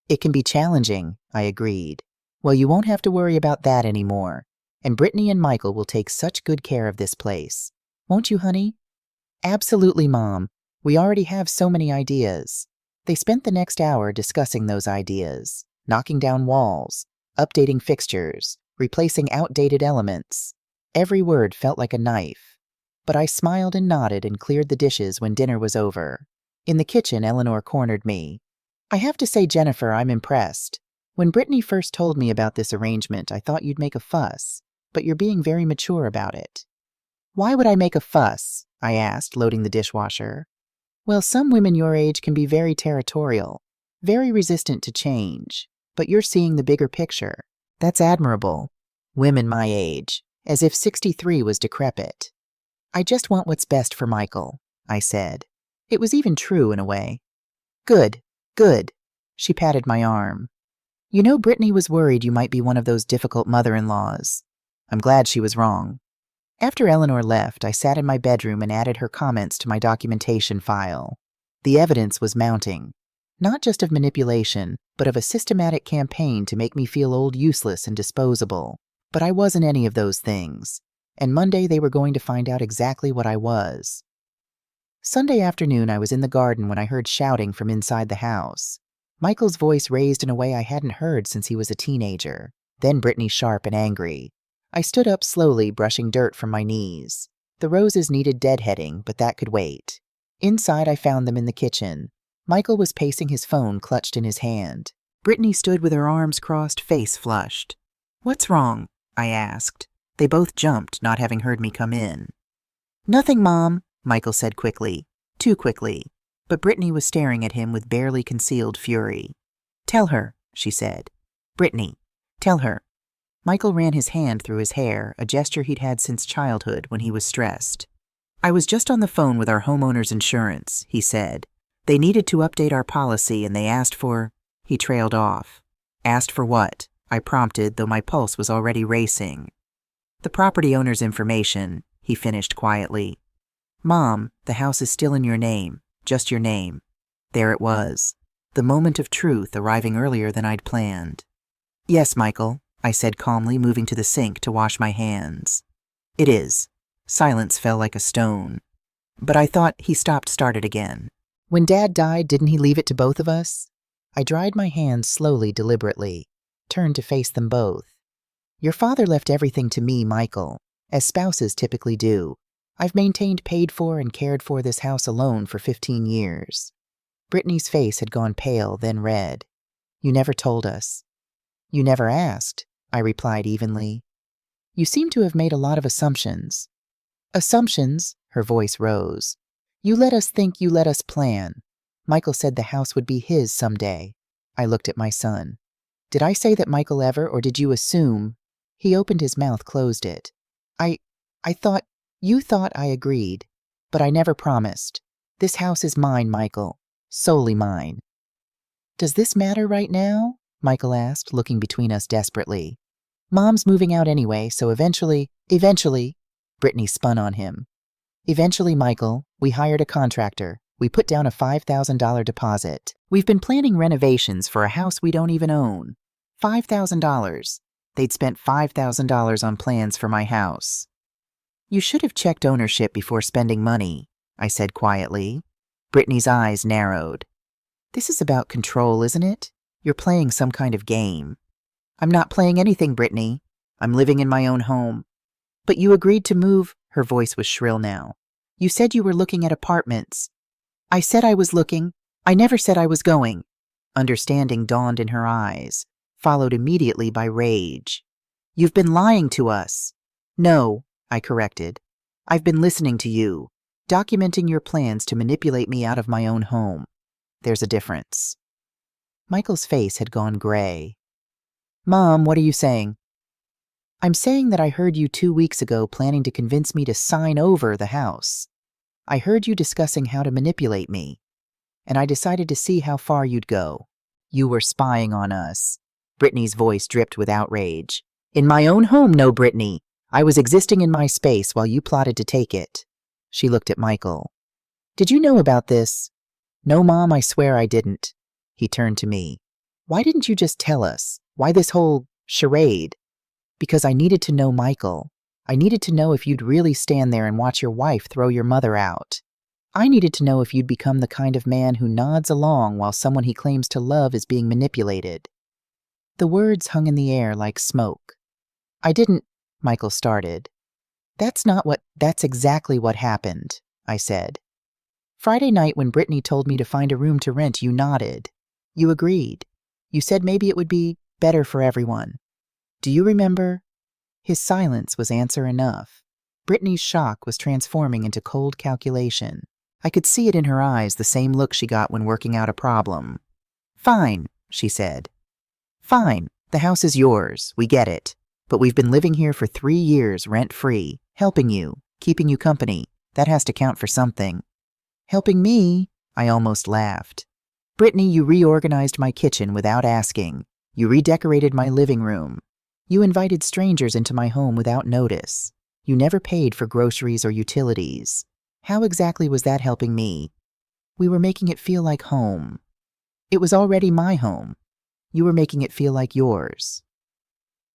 "It can be challenging," I agreed. "Well, you won't have to worry about that anymore. And Brittany and Michael will take such good care of this place. Won't you, honey?" "Absolutely, Mom. We already have so many ideas." They spent the next hour discussing those ideas, knocking down walls, updating fixtures, replacing outdated elements. Every word felt like a knife. But I smiled and nodded and cleared the dishes when dinner was over. In the kitchen, Eleanor cornered me. "I have to say, Jennifer, I'm impressed. When Brittany first told me about this arrangement, I thought you'd make a fuss, but you're being very mature about it." "Why would I make a fuss?" I asked, loading the dishwasher. "Well, some women your age can be very territorial, very resistant to change, but you're seeing the bigger picture. That's admirable. Women my age, as if 63 was decrepit." "I just want what's best for Michael," I said. It was even true in a way. "Good, good." She patted my arm. "You know, Brittany was worried you might be one of those difficult mother-in-laws. I'm glad she was wrong." After Eleanor left, I sat in my bedroom and added her comments to my documentation file. The evidence was mounting, not just of manipulation, but of a systematic campaign to make me feel old, useless, and disposable. But I wasn't any of those things, and Monday they were going to find out exactly what I was. Sunday afternoon, I was in the garden when I heard shouting from inside the house. Michael's voice raised in a way I hadn't heard since he was a teenager, then Brittany sharp and angry. I stood up slowly, brushing dirt from my knees. The roses needed deadheading, but that could wait. Inside, I found them in the kitchen. Michael was pacing his phone clutched in his hand. Brittany stood with her arms crossed, face flushed. "What's wrong?" I asked. They both jumped, not having heard me come in. "Nothing, Mom," Michael said quickly. Too quickly. But Brittany was staring at him with barely concealed fury. "Tell her," she said. "Brittany, tell her." Michael ran his hand through his hair, a gesture he'd had since childhood when he was stressed. "I was just on the phone with our homeowner's insurance," he said. "They needed to update our policy and they asked for—" He trailed off. "Asked for what?" I prompted, though my pulse was already racing. "The property owner's information," he finished quietly. "Mom, the house is still in your name, just your name." There it was, the moment of truth arriving earlier than I'd planned. "Yes, Michael," I said calmly, moving to the sink to wash my hands. "It is." Silence fell like a stone. "But I thought—" He stopped, started again. "When Dad died, didn't he leave it to both of us?" I dried my hands slowly, deliberately, turned to face them both. "Your father left everything to me, Michael, as spouses typically do. I've maintained, paid for, and cared for this house alone for 15 years. Brittany's face had gone pale, then red. "You never told us." "You never asked," I replied evenly. "You seem to have made a lot of assumptions." "Assumptions?" Her voice rose. "You let us think, you let us plan. Michael said the house would be his someday." I looked at my son. "Did I say that Michael ever, or did you assume—" He opened his mouth, closed it. I thought— You thought," I agreed. "But I never promised. This house is mine, Michael. Solely mine." "Does this matter right now?" Michael asked, looking between us desperately. "Mom's moving out anyway, so eventually—" "Eventually," Brittany spun on him. "Eventually, Michael, we hired a contractor. We put down a $5,000 deposit. We've been planning renovations for a house we don't even own. $5,000. They'd spent $5,000 on plans for my house." "You should have checked ownership before spending money," I said quietly. Brittany's eyes narrowed. This is about control, isn't it? You're playing some kind of game. I'm not playing anything, Brittany. I'm living in my own home. But you agreed to move. Her voice was shrill now. You said you were looking at apartments. I said I was looking. I never said I was going. Understanding dawned in her eyes, followed immediately by rage. You've been lying to us. No, I corrected. I've been listening to you, documenting your plans to manipulate me out of my own home. There's a difference. Michael's face had gone gray. Mom, what are you saying? I'm saying that I heard you 2 weeks ago planning to convince me to sign over the house. I heard you discussing how to manipulate me, and I decided to see how far you'd go. You were spying on us. Brittany's voice dripped with outrage. In my own home, no, Brittany. I was existing in my space while you plotted to take it. She looked at Michael. Did you know about this? No, Mom, I swear I didn't. He turned to me. Why didn't you just tell us? Why this whole charade? Because I needed to know Michael. I needed to know if you'd really stand there and watch your wife throw your mother out. I needed to know if you'd become the kind of man who nods along while someone he claims to love is being manipulated. The words hung in the air like smoke. I didn't, Michael started. That's exactly what happened, I said. Friday night when Brittany told me to find a room to rent, you nodded. You agreed. You said maybe it would be better for everyone. Do you remember? His silence was answer enough. Brittany's shock was transforming into cold calculation. I could see it in her eyes, the same look she got when working out a problem. Fine, she said. Fine, the house is yours, we get it. But we've been living here for 3 years rent-free, helping you, keeping you company. That has to count for something. Helping me? I almost laughed. Brittany, you reorganized my kitchen without asking. You redecorated my living room. You invited strangers into my home without notice. You never paid for groceries or utilities. How exactly was that helping me? We were making it feel like home. It was already my home. You were making it feel like yours.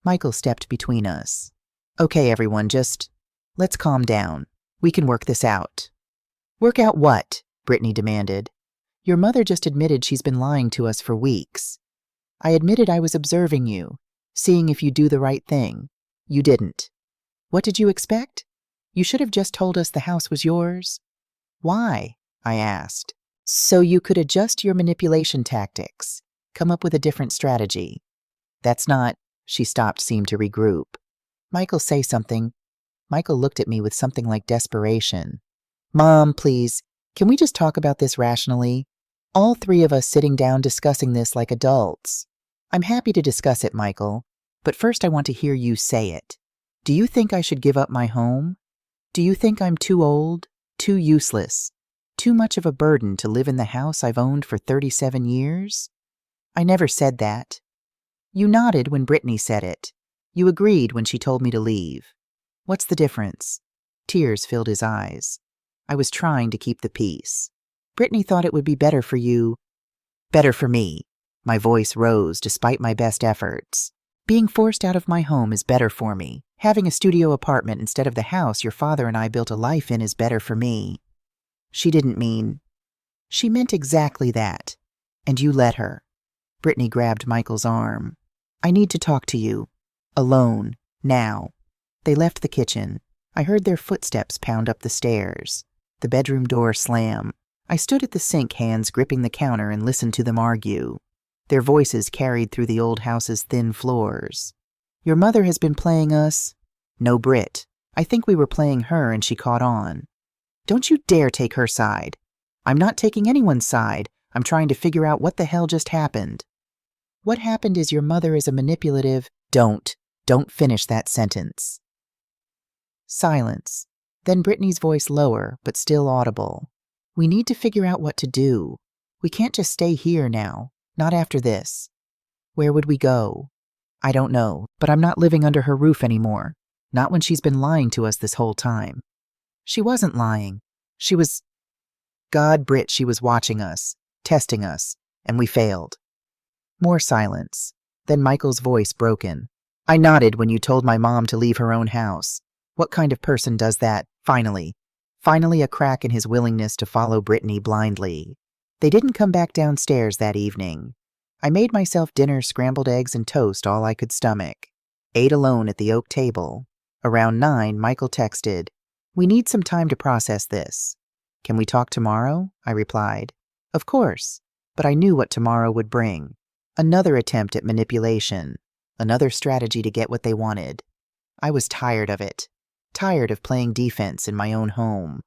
Michael stepped between us. Okay, everyone, let's calm down. We can work this out. Work out what? Brittany demanded. Your mother just admitted she's been lying to us for weeks. I admitted I was observing you, seeing if you do the right thing. You didn't. What did you expect? You should have just told us the house was yours. Why? I asked. So you could adjust your manipulation tactics, come up with a different strategy. That's not... She stopped, seemed to regroup. Michael, say something. Michael looked at me with something like desperation. Mom, please, can we just talk about this rationally? All 3 of us sitting down discussing this like adults. I'm happy to discuss it, Michael, but first I want to hear you say it. Do you think I should give up my home? Do you think I'm too old, too useless, too much of a burden to live in the house I've owned for 37 years? I never said that. You nodded when Brittany said it. You agreed when she told me to leave. What's the difference? Tears filled his eyes. I was trying to keep the peace. Brittany thought it would be better for you. Better for me. My voice rose despite my best efforts. Being forced out of my home is better for me. Having a studio apartment instead of the house your father and I built a life in is better for me. She didn't mean... She meant exactly that. And you let her. Brittany grabbed Michael's arm. I need to talk to you. Alone. Now. They left the kitchen. I heard their footsteps pound up the stairs. The bedroom door slam. I stood at the sink, hands gripping the counter, and listened to them argue. Their voices carried through the old house's thin floors. Your mother has been playing us. No, Britt. I think we were playing her and she caught on. Don't you dare take her side. I'm not taking anyone's side. I'm trying to figure out what the hell just happened. What happened is your mother is a manipulative... Don't finish that sentence. Silence. Then Brittany's voice lower, but still audible. We need to figure out what to do. We can't just stay here now. Not after this. Where would we go? I don't know, but I'm not living under her roof anymore. Not when she's been lying to us this whole time. She wasn't lying. She was... God, Britt, she was watching us, testing us, and we failed. More silence. Then Michael's voice broken. I nodded when you told my mom to leave her own house. What kind of person does that? Finally a crack in his willingness to follow Brittany blindly. They didn't come back downstairs that evening. I made myself dinner, scrambled eggs and toast, all I could stomach. Ate alone at the oak table. Around 9, Michael texted, "We need some time to process this." "Can we talk tomorrow?" I replied. Of course, but I knew what tomorrow would bring. Another attempt at manipulation. Another strategy to get what they wanted. I was tired of it. Tired of playing defense in my own home.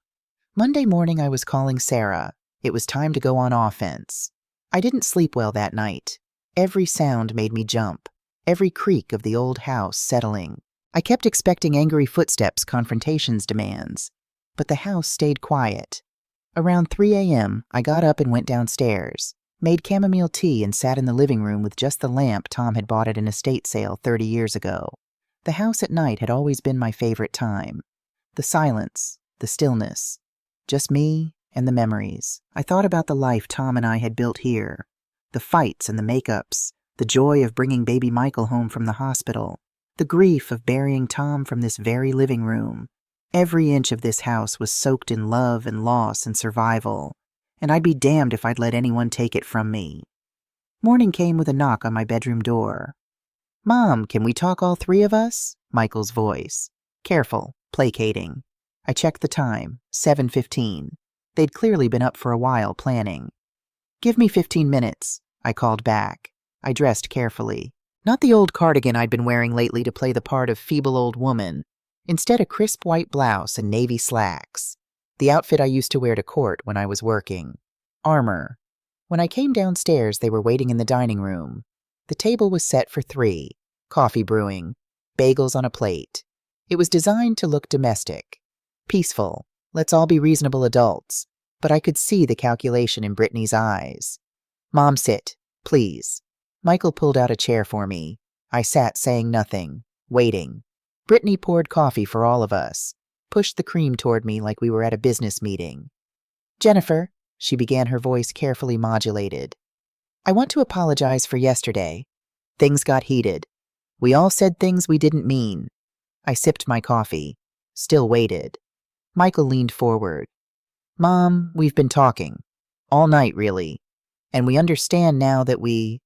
Monday morning I was calling Sarah. It was time to go on offense. I didn't sleep well that night. Every sound made me jump. Every creak of the old house settling. I kept expecting angry footsteps, confrontations, demands. But the house stayed quiet. Around 3 a.m., I got up and went downstairs, made chamomile tea and sat in the living room with just the lamp Tom had bought at an estate sale 30 years ago. The house at night had always been my favorite time. The silence, the stillness. Just me and the memories. I thought about the life Tom and I had built here. The fights and the makeups. The joy of bringing baby Michael home from the hospital. The grief of burying Tom from this very living room. Every inch of this house was soaked in love and loss and survival, and I'd be damned if I'd let anyone take it from me. Morning came with a knock on my bedroom door. "Mom, can we talk, all three of us?" Michael's voice. Careful, placating. I checked the time, 7:15. They'd clearly been up for a while planning. "Give me 15 minutes, I called back. I dressed carefully. Not the old cardigan I'd been wearing lately to play the part of feeble old woman. Instead, a crisp white blouse and navy slacks. The outfit I used to wear to court when I was working. Armor. When I came downstairs, they were waiting in the dining room. The table was set for 3. Coffee brewing. Bagels on a plate. It was designed to look domestic. Peaceful. Let's all be reasonable adults. But I could see the calculation in Brittany's eyes. "Mom, sit, please." Michael pulled out a chair for me. I sat saying nothing, waiting. Brittany poured coffee for all of us, pushed the cream toward me like we were at a business meeting. "Jennifer," she began, her voice carefully modulated. "I want to apologize for yesterday. Things got heated. We all said things we didn't mean." I sipped my coffee, still waited. Michael leaned forward. "Mom, we've been talking. All night, really. And we understand now that we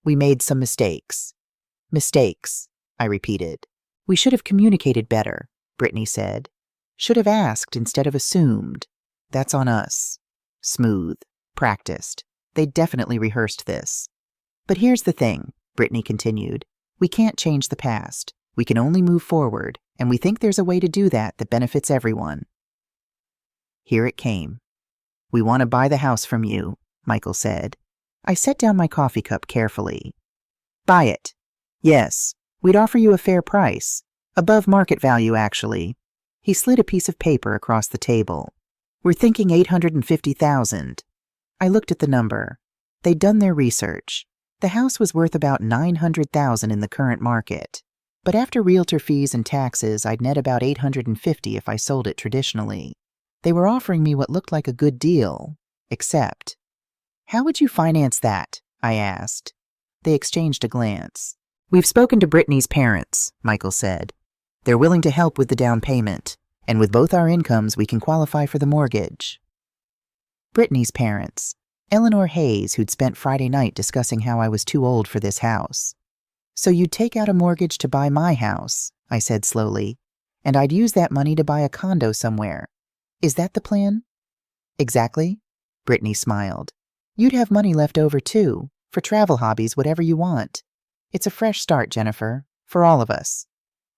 made some mistakes." "Mistakes," I repeated. "We should have communicated better," Brittany said. "Should have asked instead of assumed. That's on us." Smooth. Practiced. They'd definitely rehearsed this. "But here's the thing," Brittany continued. "We can't change the past. We can only move forward, and we think there's a way to do that that benefits everyone." Here it came. "We want to buy the house from you," Michael said. I set down my coffee cup carefully. "Buy it." "Yes. We'd offer you a fair price. Above market value, actually." He slid a piece of paper across the table. "We're thinking $850,000. I looked at the number. They'd done their research. The house was worth about $900,000 in the current market. But after realtor fees and taxes, I'd net about $850,000 if I sold it traditionally. They were offering me what looked like a good deal, except... "How would you finance that?" I asked. They exchanged a glance. "We've spoken to Brittany's parents," Michael said. "They're willing to help with the down payment, and with both our incomes, we can qualify for the mortgage." Brittany's parents. Eleanor Hayes, who'd spent Friday night discussing how I was too old for this house. "So you'd take out a mortgage to buy my house," I said slowly, "and I'd use that money to buy a condo somewhere. Is that the plan?" "Exactly," Brittany smiled. "You'd have money left over, too, for travel hobbies, whatever you want. It's a fresh start, Jennifer, for all of us.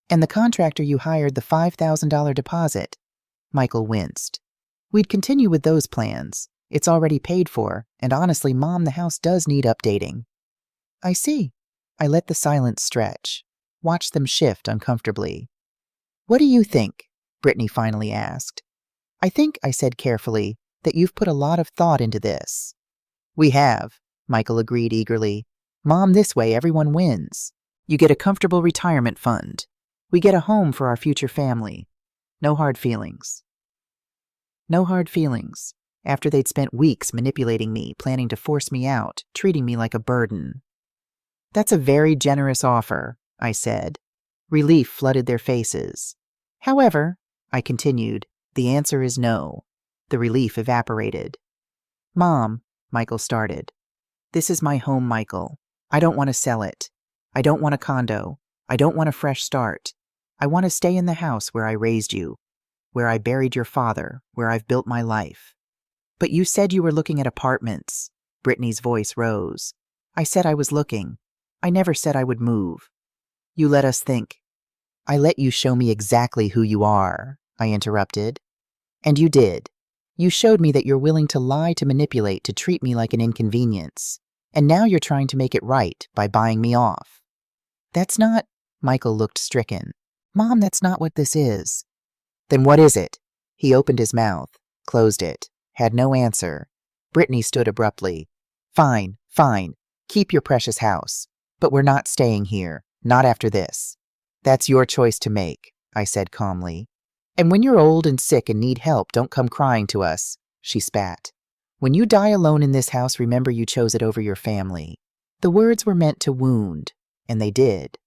And the contractor you hired, the $5,000 deposit." Michael winced. "We'd continue with those plans. It's already paid for, and honestly, Mom, the house does need updating." "I see." I let the silence stretch, watched them shift uncomfortably. "What do you think?" Brittany finally asked. "I think," I said carefully, "that you've put a lot of thought into this." "We have," Michael agreed eagerly. "Mom, this way everyone wins. You get a comfortable retirement fund. We get a home for our future family. No hard feelings." No hard feelings, after they'd spent weeks manipulating me, planning to force me out, treating me like a burden. "That's a very generous offer," I said. Relief flooded their faces. "However," I continued, "the answer is no." The relief evaporated. "Mom, Michael started. This is my home, Michael. I don't want to sell it. I don't want a condo. I don't want a fresh start. I want to stay in the house where I raised you, where I buried your father, where I've built my life. But you said you were looking at apartments. Brittany's voice rose. I said I was looking. I never said I would move. You let us think. I let you show me exactly who you are, I interrupted. And you did. You showed me that you're willing to lie, to manipulate, to treat me like an inconvenience. And now you're trying to make it right by buying me off. That's not... Michael looked stricken. Mom, that's not what this is. Then what is it? He opened his mouth, closed it, had no answer. Brittany stood abruptly. Fine, fine. Keep your precious house. But we're not staying here. Not after this. That's your choice to make, I said calmly. And when you're old and sick and need help, don't come crying to us, she spat. When you die alone in this house, remember you chose it over your family. The words were meant to wound, and they did.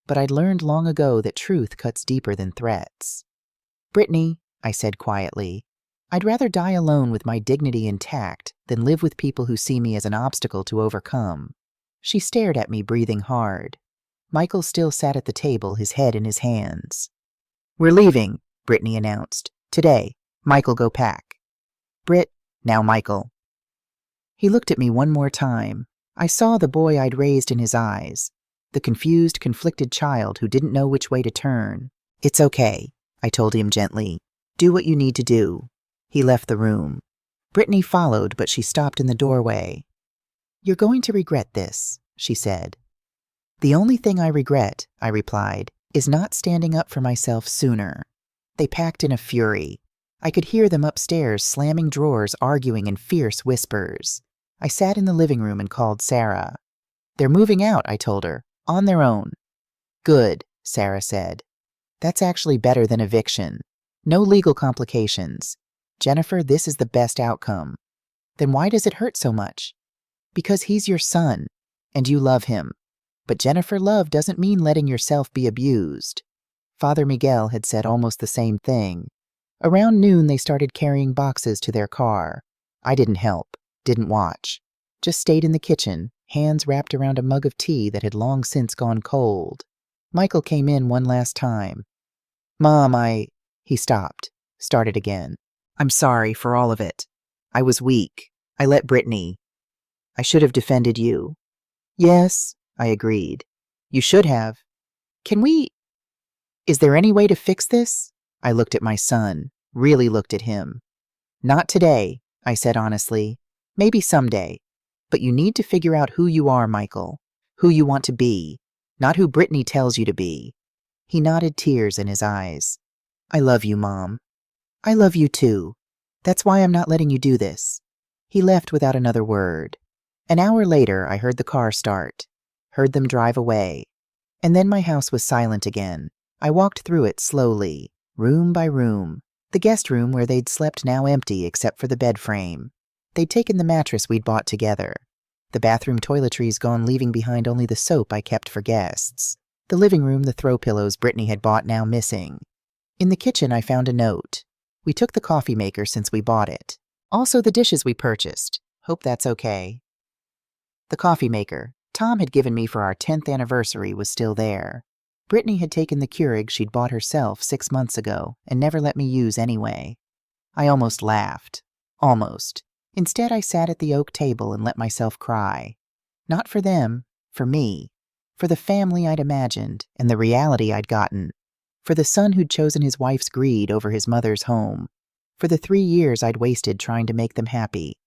But I'd learned long ago that truth cuts deeper than threats. Brittany, I said quietly, I'd rather die alone with my dignity intact than live with people who see me as an obstacle to overcome. She stared at me, breathing hard. Michael still sat at the table, his head in his hands. We're leaving, Brittany announced. Today. Michael, go pack. Britt, now Michael. He looked at me one more time. I saw the boy I'd raised in his eyes, the confused, conflicted child who didn't know which way to turn. It's okay, I told him gently. Do what you need to do. He left the room. Brittany followed, but she stopped in the doorway. You're going to regret this, she said. The only thing I regret, I replied, is not standing up for myself sooner. They packed in a fury. I could hear them upstairs slamming drawers, arguing in fierce whispers. I sat in the living room and called Sarah. They're moving out, I told her, on their own. Good, Sarah said. That's actually better than eviction. No legal complications. Jennifer, this is the best outcome. Then why does it hurt so much? Because he's your son, and you love him. But Jennifer, love doesn't mean letting yourself be abused. Father Miguel had said almost the same thing. Around noon, they started carrying boxes to their car. I didn't help, didn't watch. Just stayed in the kitchen, hands wrapped around a mug of tea that had long since gone cold. Michael came in one last time. Mom, He stopped, started again. I'm sorry for all of it. I was weak. I let Brittany. I should have defended you. Yes, I agreed. You should have. Is there any way to fix this? I looked at my son, really looked at him. Not today, I said honestly. Maybe someday. But you need to figure out who you are, Michael. Who you want to be, not who Brittany tells you to be. He nodded, tears in his eyes. I love you, Mom. I love you too. That's why I'm not letting you do this. He left without another word. An hour later, I heard the car start, heard them drive away. And then my house was silent again. I walked through it slowly, room by room. The guest room where they'd slept now empty except for the bed frame. They'd taken the mattress we'd bought together. The bathroom toiletries gone, leaving behind only the soap I kept for guests. The living room, the throw pillows Brittany had bought, now missing. In the kitchen, I found a note. We took the coffee maker since we bought it. Also the dishes we purchased. Hope that's okay. The coffee maker Tom had given me for our 10th anniversary was still there. Brittany had taken the Keurig she'd bought herself 6 months ago and never let me use anyway. I almost laughed. Almost. Instead, I sat at the oak table and let myself cry. Not for them, for me. For the family I'd imagined and the reality I'd gotten. For the son who'd chosen his wife's greed over his mother's home. For the 3 years I'd wasted trying to make them happy.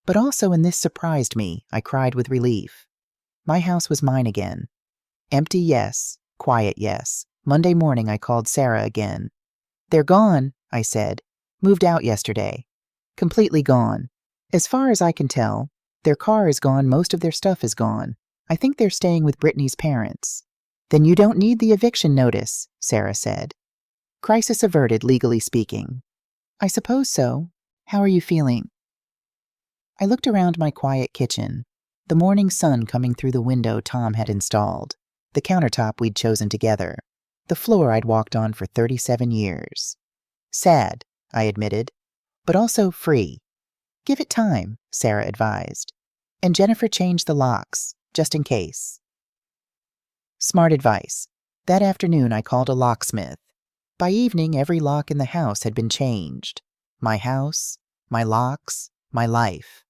But also, and this surprised me, I cried with relief. My house was mine again. Empty, yes. Quiet, yes. Monday morning, I called Sarah again. They're gone, I said. Moved out yesterday. Completely gone. As far as I can tell, their car is gone, most of their stuff is gone. I think they're staying with Brittany's parents. Then you don't need the eviction notice, Sarah said. Crisis averted, legally speaking. I suppose so. How are you feeling? I looked around my quiet kitchen, the morning sun coming through the window Tom had installed, the countertop we'd chosen together, the floor I'd walked on for 37 years. Sad, I admitted, but also free. Give it time, Sarah advised. And Jennifer changed the locks, just in case. Smart advice. That afternoon I called a locksmith. By evening, every lock in the house had been changed. My house, my locks, my life.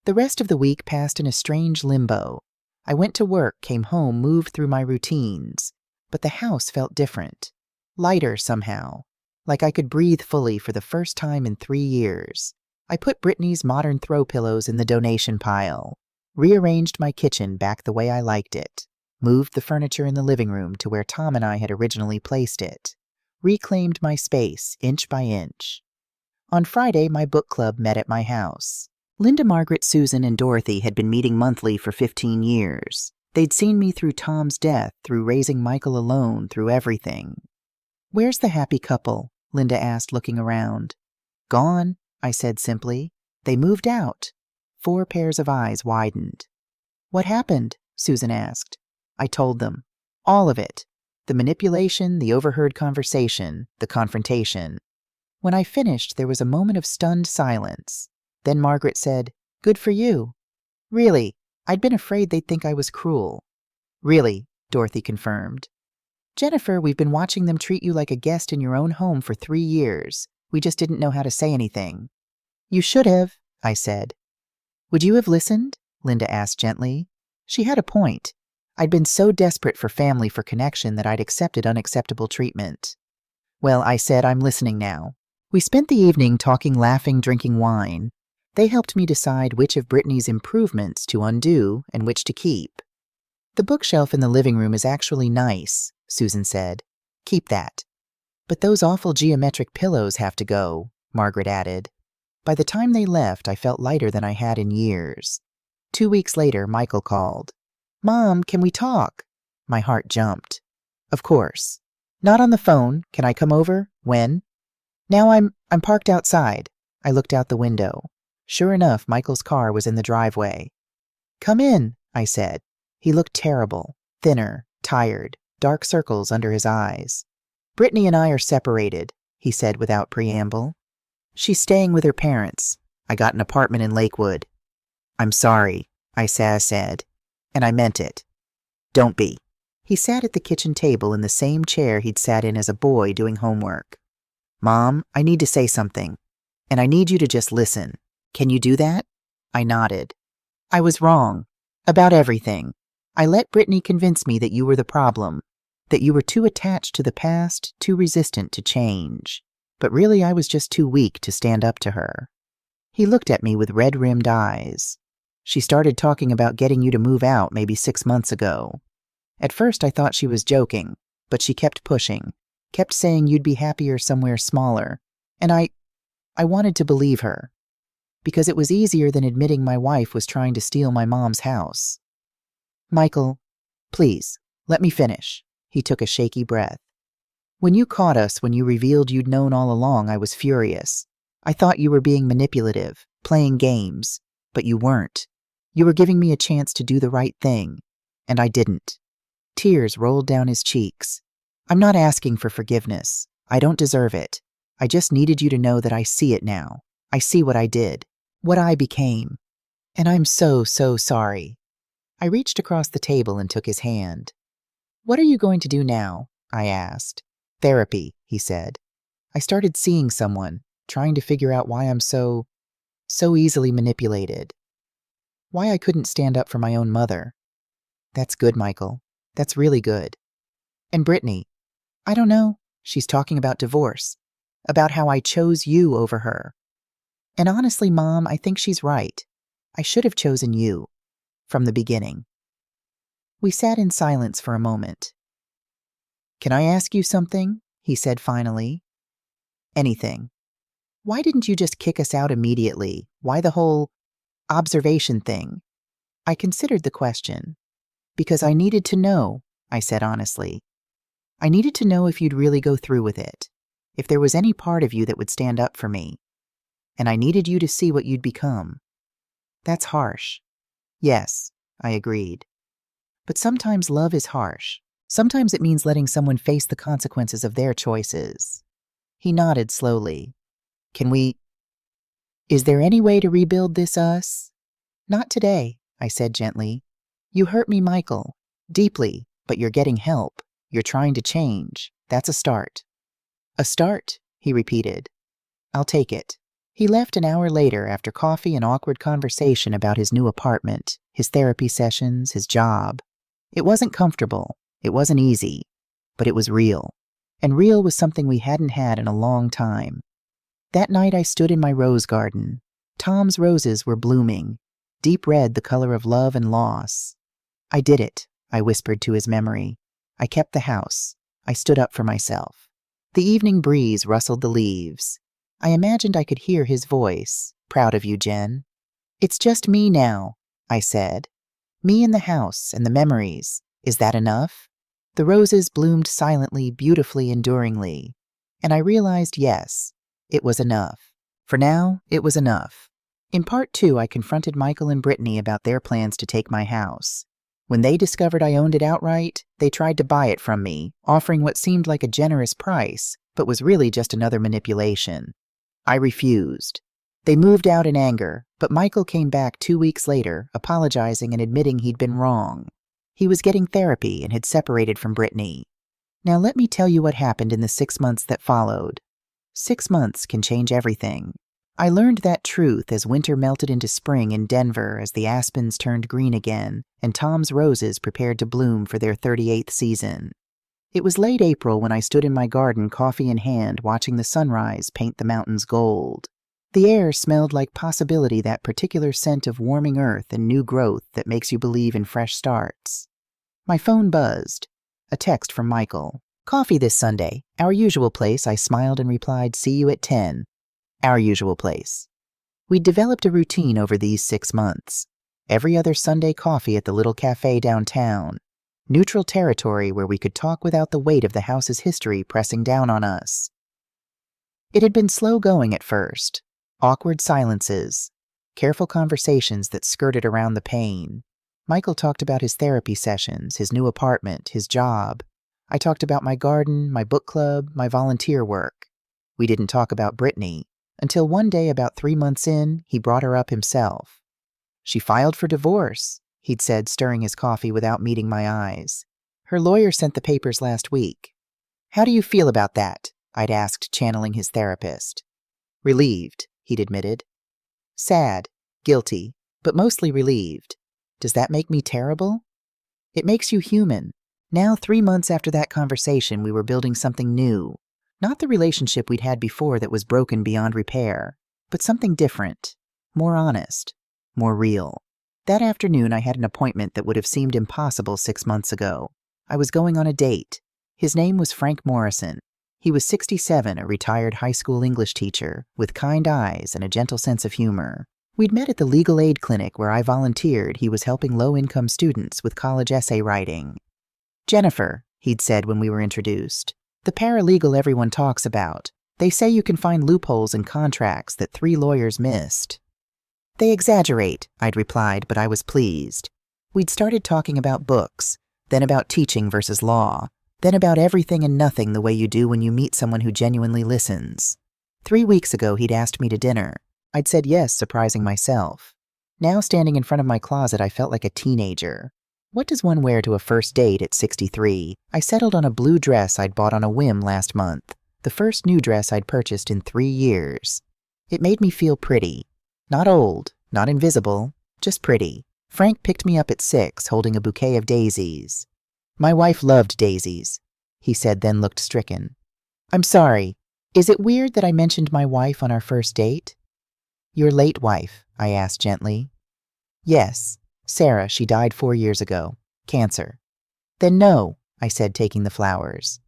The rest of the week passed in a strange limbo. I went to work, came home, moved through my routines. But the house felt different. Lighter somehow. Like I could breathe fully for the first time in 3 years. I put Brittany's modern throw pillows in the donation pile. Rearranged my kitchen back the way I liked it. Moved the furniture in the living room to where Tom and I had originally placed it. Reclaimed my space, inch by inch. On Friday, my book club met at my house. Linda, Margaret, Susan, and Dorothy had been meeting monthly for 15 years. They'd seen me through Tom's death, through raising Michael alone, through everything. "Where's the happy couple?" Linda asked, looking around. "Gone," I said simply. "They moved out." 4 pairs of eyes widened. "What happened?" Susan asked. I told them. All of it. The manipulation, the overheard conversation, the confrontation. When I finished, there was a moment of stunned silence. Then Margaret said, "Good for you." "Really? I'd been afraid they'd think I was cruel." "Really," Dorothy confirmed. "Jennifer, we've been watching them treat you like a guest in your own home for 3 years. We just didn't know how to say anything." "You should have," I said. "Would you have listened?" Linda asked gently. She had a point. I'd been so desperate for family, for connection, that I'd accepted unacceptable treatment. "Well," I said, "I'm listening now." We spent the evening talking, laughing, drinking wine. They helped me decide which of Brittany's improvements to undo and which to keep. "The bookshelf in the living room is actually nice," Susan said. "Keep that." "But those awful geometric pillows have to go," Margaret added. By the time they left, I felt lighter than I had in years. 2 weeks later, Michael called. "Mom, can we talk?" My heart jumped. "Of course." "Not on the phone. Can I come over? When?" "Now I'm parked outside." I looked out the window. Sure enough, Michael's car was in the driveway. "Come in," I said. He looked terrible, thinner, tired, dark circles under his eyes. "Brittany and I are separated," he said without preamble. "She's staying with her parents. I got an apartment in Lakewood." "I'm sorry," I said, and I meant it. "Don't be." He sat at the kitchen table in the same chair he'd sat in as a boy doing homework. "Mom, I need to say something, and I need you to just listen. Can you do that?" I nodded. "I was wrong. About everything. I let Brittany convince me that you were the problem, that you were too attached to the past, too resistant to change. But really, I was just too weak to stand up to her." He looked at me with red-rimmed eyes. "She started talking about getting you to move out maybe 6 months ago. At first I thought she was joking, but she kept pushing, kept saying you'd be happier somewhere smaller, and I wanted to believe her, because it was easier than admitting my wife was trying to steal my mom's house." "Michael, please, let me finish." He took a shaky breath. "When you caught us, when you revealed you'd known all along, I was furious. I thought you were being manipulative, playing games, but you weren't. You were giving me a chance to do the right thing, and I didn't." Tears rolled down his cheeks. "I'm not asking for forgiveness. I don't deserve it. I just needed you to know that I see it now. I see what I did, what I became. And I'm so, so sorry." I reached across the table and took his hand. "What are you going to do now?" I asked. "Therapy," he said. "I started seeing someone, trying to figure out why I'm so easily manipulated. Why I couldn't stand up for my own mother." "That's good, Michael. That's really good." "And Brittany?" "I don't know. She's talking about divorce, about how I chose you over her. And honestly, Mom, I think she's right. I should have chosen you, from the beginning." We sat in silence for a moment. "Can I ask you something?" he said finally. "Anything." "Why didn't you just kick us out immediately? Why the whole observation thing?" I considered the question. "Because I needed to know," I said honestly. "I needed to know if you'd really go through with it, if there was any part of you that would stand up for me. And I needed you to see what you'd become." "That's harsh." "Yes," I agreed. "But sometimes love is harsh. Sometimes it means letting someone face the consequences of their choices." He nodded slowly. Can we Is there any way to rebuild this us? Not today, I said gently. You hurt me, Michael. Deeply, but you're getting help. You're trying to change. That's a start. A start, he repeated. I'll take it. He left an hour later after coffee and awkward conversation about his new apartment, his therapy sessions, his job. It wasn't comfortable. It wasn't easy. But it was real. And real was something we hadn't had in a long time. That night I stood in my rose garden. Tom's roses were blooming, deep red, the color of love and loss. I did it, I whispered to his memory. I kept the house. I stood up for myself. The evening breeze rustled the leaves. I imagined I could hear his voice. Proud of you, Jen. It's just me now, I said. Me and the house and the memories. Is that enough? The roses bloomed silently, beautifully, enduringly. And I realized, yes, it was enough. For now, it was enough. In part 2, I confronted Michael and Brittany about their plans to take my house. When they discovered I owned it outright, they tried to buy it from me, offering what seemed like a generous price, but was really just another manipulation. I refused. They moved out in anger, but Michael came back 2 weeks later, apologizing and admitting he'd been wrong. He was getting therapy and had separated from Brittany. Now let me tell you what happened in the 6 months that followed. 6 months can change everything. I learned that truth as winter melted into spring in Denver, as the aspens turned green again and Tom's roses prepared to bloom for their 38th season. It was late April when I stood in my garden, coffee in hand, watching the sunrise paint the mountains gold. The air smelled like possibility, that particular scent of warming earth and new growth that makes you believe in fresh starts. My phone buzzed. A text from Michael. Coffee this Sunday. Our usual place. I smiled and replied, see you at 10. Our usual place. We'd developed a routine over these 6 months. Every other Sunday, coffee at the little cafe downtown. Neutral territory where we could talk without the weight of the house's history pressing down on us. It had been slow going at first. Awkward silences. Careful conversations that skirted around the pain. Michael talked about his therapy sessions, his new apartment, his job. I talked about my garden, my book club, my volunteer work. We didn't talk about Brittany, until one day about 3 months in, he brought her up himself. She filed for divorce, he'd said, stirring his coffee without meeting my eyes. Her lawyer sent the papers last week. How do you feel about that? I'd asked, channeling his therapist. Relieved, he'd admitted. Sad, guilty, but mostly relieved. Does that make me terrible? It makes you human. Now, 3 months after that conversation, we were building something new. Not the relationship we'd had before that was broken beyond repair, but something different, more honest, more real. That afternoon, I had an appointment that would have seemed impossible 6 months ago. I was going on a date. His name was Frank Morrison. He was 67, a retired high school English teacher, with kind eyes and a gentle sense of humor. We'd met at the legal aid clinic where I volunteered. He was helping low-income students with college essay writing. Jennifer, he'd said when we were introduced, the paralegal everyone talks about. They say you can find loopholes in contracts that 3 lawyers missed. They exaggerate, I'd replied, but I was pleased. We'd started talking about books, then about teaching versus law, then about everything and nothing, the way you do when you meet someone who genuinely listens. 3 weeks ago, he'd asked me to dinner. I'd said yes, surprising myself. Now, standing in front of my closet, I felt like a teenager. What does one wear to a first date at 63? I settled on a blue dress I'd bought on a whim last month, the first new dress I'd purchased in 3 years. It made me feel pretty. Not old, not invisible, just pretty. Frank picked me up at 6, holding a bouquet of daisies. My wife loved daisies, he said, then looked stricken. I'm sorry. Is it weird that I mentioned my wife on our first date? Your late wife, I asked gently. Yes, Sarah, she died 4 years ago. Cancer. Then no, I said, taking the flowers.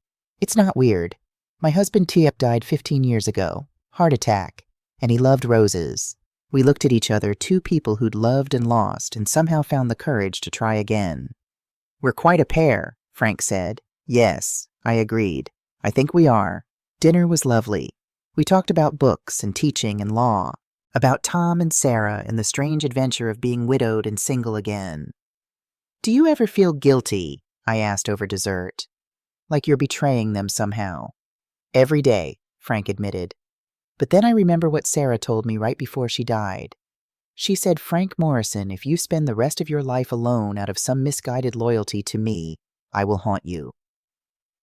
It's not weird. My husband Tiep died 15 years ago. Heart attack. And he loved roses. We looked at each other, 2 people who'd loved and lost and somehow found the courage to try again. We're quite a pair, Frank said. Yes, I agreed. I think we are. Dinner was lovely. We talked about books and teaching and law, about Tom and Sarah and the strange adventure of being widowed and single again. Do you ever feel guilty? I asked over dessert. Like you're betraying them somehow. Every day, Frank admitted. But then I remember what Sarah told me right before she died. She said, "Frank Morrison, if you spend the rest of your life alone out of some misguided loyalty to me, I will haunt you."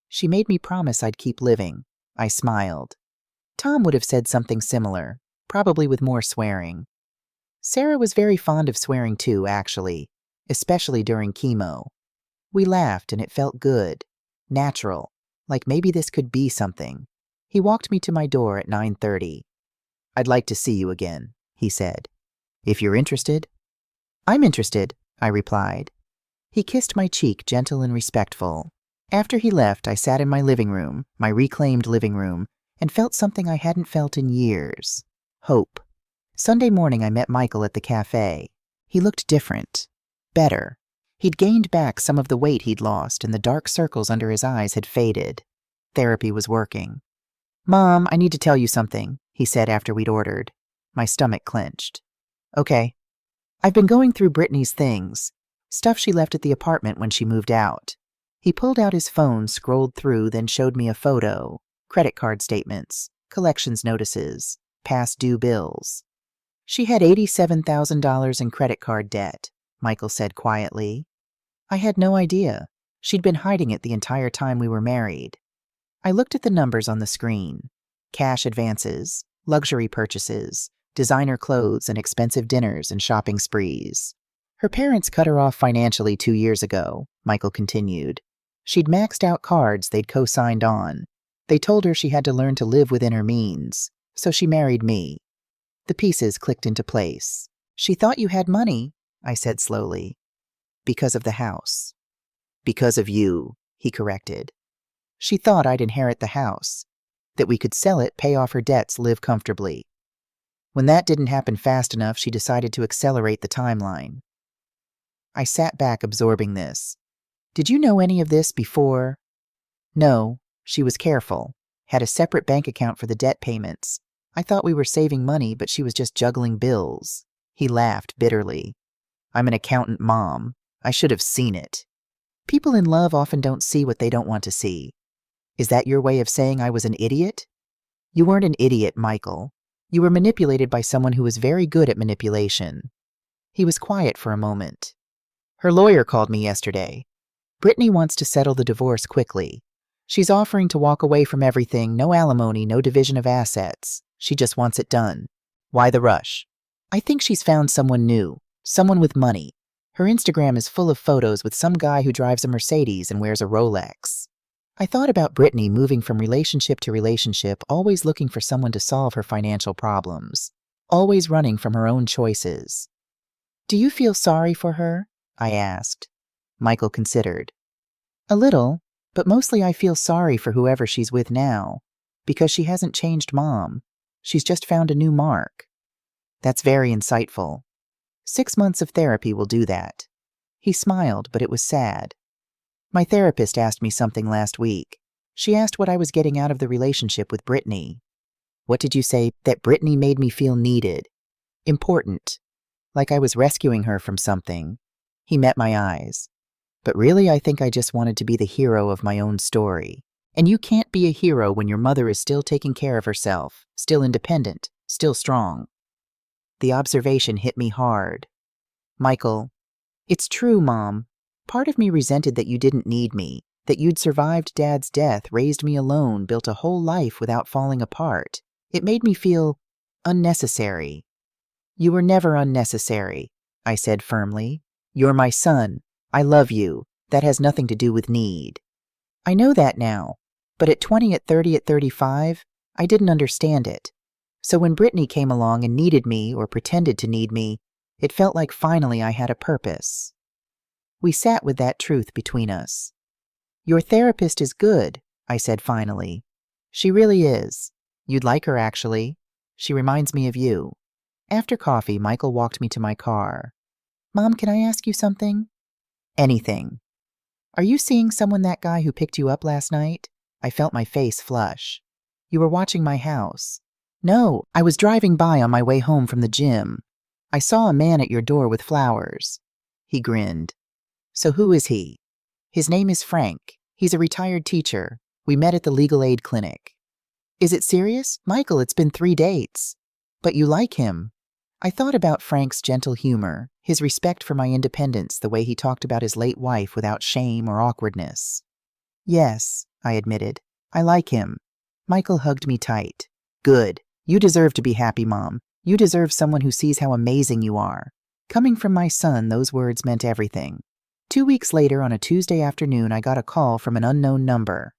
She made me promise I'd keep living. I smiled. Tom would have said something similar, probably with more swearing. Sarah was very fond of swearing too, actually, especially during chemo. We laughed and it felt good, natural, like maybe this could be something. He walked me to my door at 9:30. "I'd like to see you again," he said. "If you're interested." "I'm interested," I replied. He kissed my cheek, gentle and respectful. After he left, I sat in my living room, my reclaimed living room, and felt something I hadn't felt in years. Hope. Sunday morning I met Michael at the cafe. He looked different. Better. He'd gained back some of the weight he'd lost, and the dark circles under his eyes had faded. Therapy was working. "Mom, I need to tell you something," he said after we'd ordered. My stomach clenched. "Okay." "I've been going through Brittany's things, stuff she left at the apartment when she moved out." He pulled out his phone, scrolled through, then showed me a photo, credit card statements, collections notices, past due bills. "She had $87,000 in credit card debt," Michael said quietly. I had no idea. She'd been hiding it the entire time we were married. I looked at the numbers on the screen. Cash advances, luxury purchases, designer clothes and expensive dinners and shopping sprees. "Her parents cut her off financially 2 years ago," Michael continued. "She'd maxed out cards they'd co-signed on. They told her she had to learn to live within her means, so she married me." The pieces clicked into place. "She thought you had money," I said slowly. "Because of the house." "Because of you," he corrected. "She thought I'd inherit the house, that we could sell it, pay off her debts, live comfortably. When that didn't happen fast enough, she decided to accelerate the timeline." I sat back absorbing this. "Did you know any of this before?" "No, she was careful. Had a separate bank account for the debt payments. I thought we were saving money, but she was just juggling bills." He laughed bitterly. "I'm an accountant mom. I should have seen it." People in love often don't see what they don't want to see. Is that your way of saying I was an idiot? You weren't an idiot, Michael. You were manipulated by someone who was very good at manipulation. He was quiet for a moment. "Her lawyer called me yesterday. Brittany wants to settle the divorce quickly. She's offering to walk away from everything, no alimony, no division of assets. She just wants it done. Why the rush? I think she's found someone new, someone with money. Her Instagram is full of photos with some guy who drives a Mercedes and wears a Rolex." I thought about Brittany moving from relationship to relationship, always looking for someone to solve her financial problems, always running from her own choices. "Do you feel sorry for her?" I asked. Michael considered. "A little, but mostly I feel sorry for whoever she's with now, because she hasn't changed Mom. She's just found a new mark." "That's very insightful. 6 months of therapy will do that." He smiled, but it was sad. "My therapist asked me something last week. She asked what I was getting out of the relationship with Brittany." "What did you say?" "That Brittany made me feel needed. Important. Like I was rescuing her from something." He met my eyes. "But really, I think I just wanted to be the hero of my own story. And you can't be a hero when your mother is still taking care of herself, still independent, still strong." The observation hit me hard. "Michael, it's true, Mom. Part of me resented that you didn't need me, that you'd survived Dad's death, raised me alone, built a whole life without falling apart. It made me feel unnecessary." "You were never unnecessary," I said firmly. "You're my son. I love you. That has nothing to do with need." I know that now, but at 20, at 30, at 35, I didn't understand it. So when Brittany came along and needed me or pretended to need me, it felt like finally I had a purpose. We sat with that truth between us. "Your therapist is good," I said finally. "She really is. You'd like her, actually. She reminds me of you." After coffee, Michael walked me to my car. "Mom, can I ask you something?" "Anything." "Are you seeing someone, that guy who picked you up last night?" I felt my face flush. "You were watching my house." "No, I was driving by on my way home from the gym. I saw a man at your door with flowers." He grinned. "So who is he?" "His name is Frank. He's a retired teacher. We met at the legal aid clinic." Is it serious? Michael, it's been 3 dates. But you like him. I thought about Frank's gentle humor, his respect for my independence, the way he talked about his late wife without shame or awkwardness. Yes, I admitted. I like him. Michael hugged me tight. Good. You deserve to be happy, Mom. You deserve someone who sees how amazing you are. Coming from my son, those words meant everything. 2 weeks later, on a Tuesday afternoon, I got a call from an unknown number.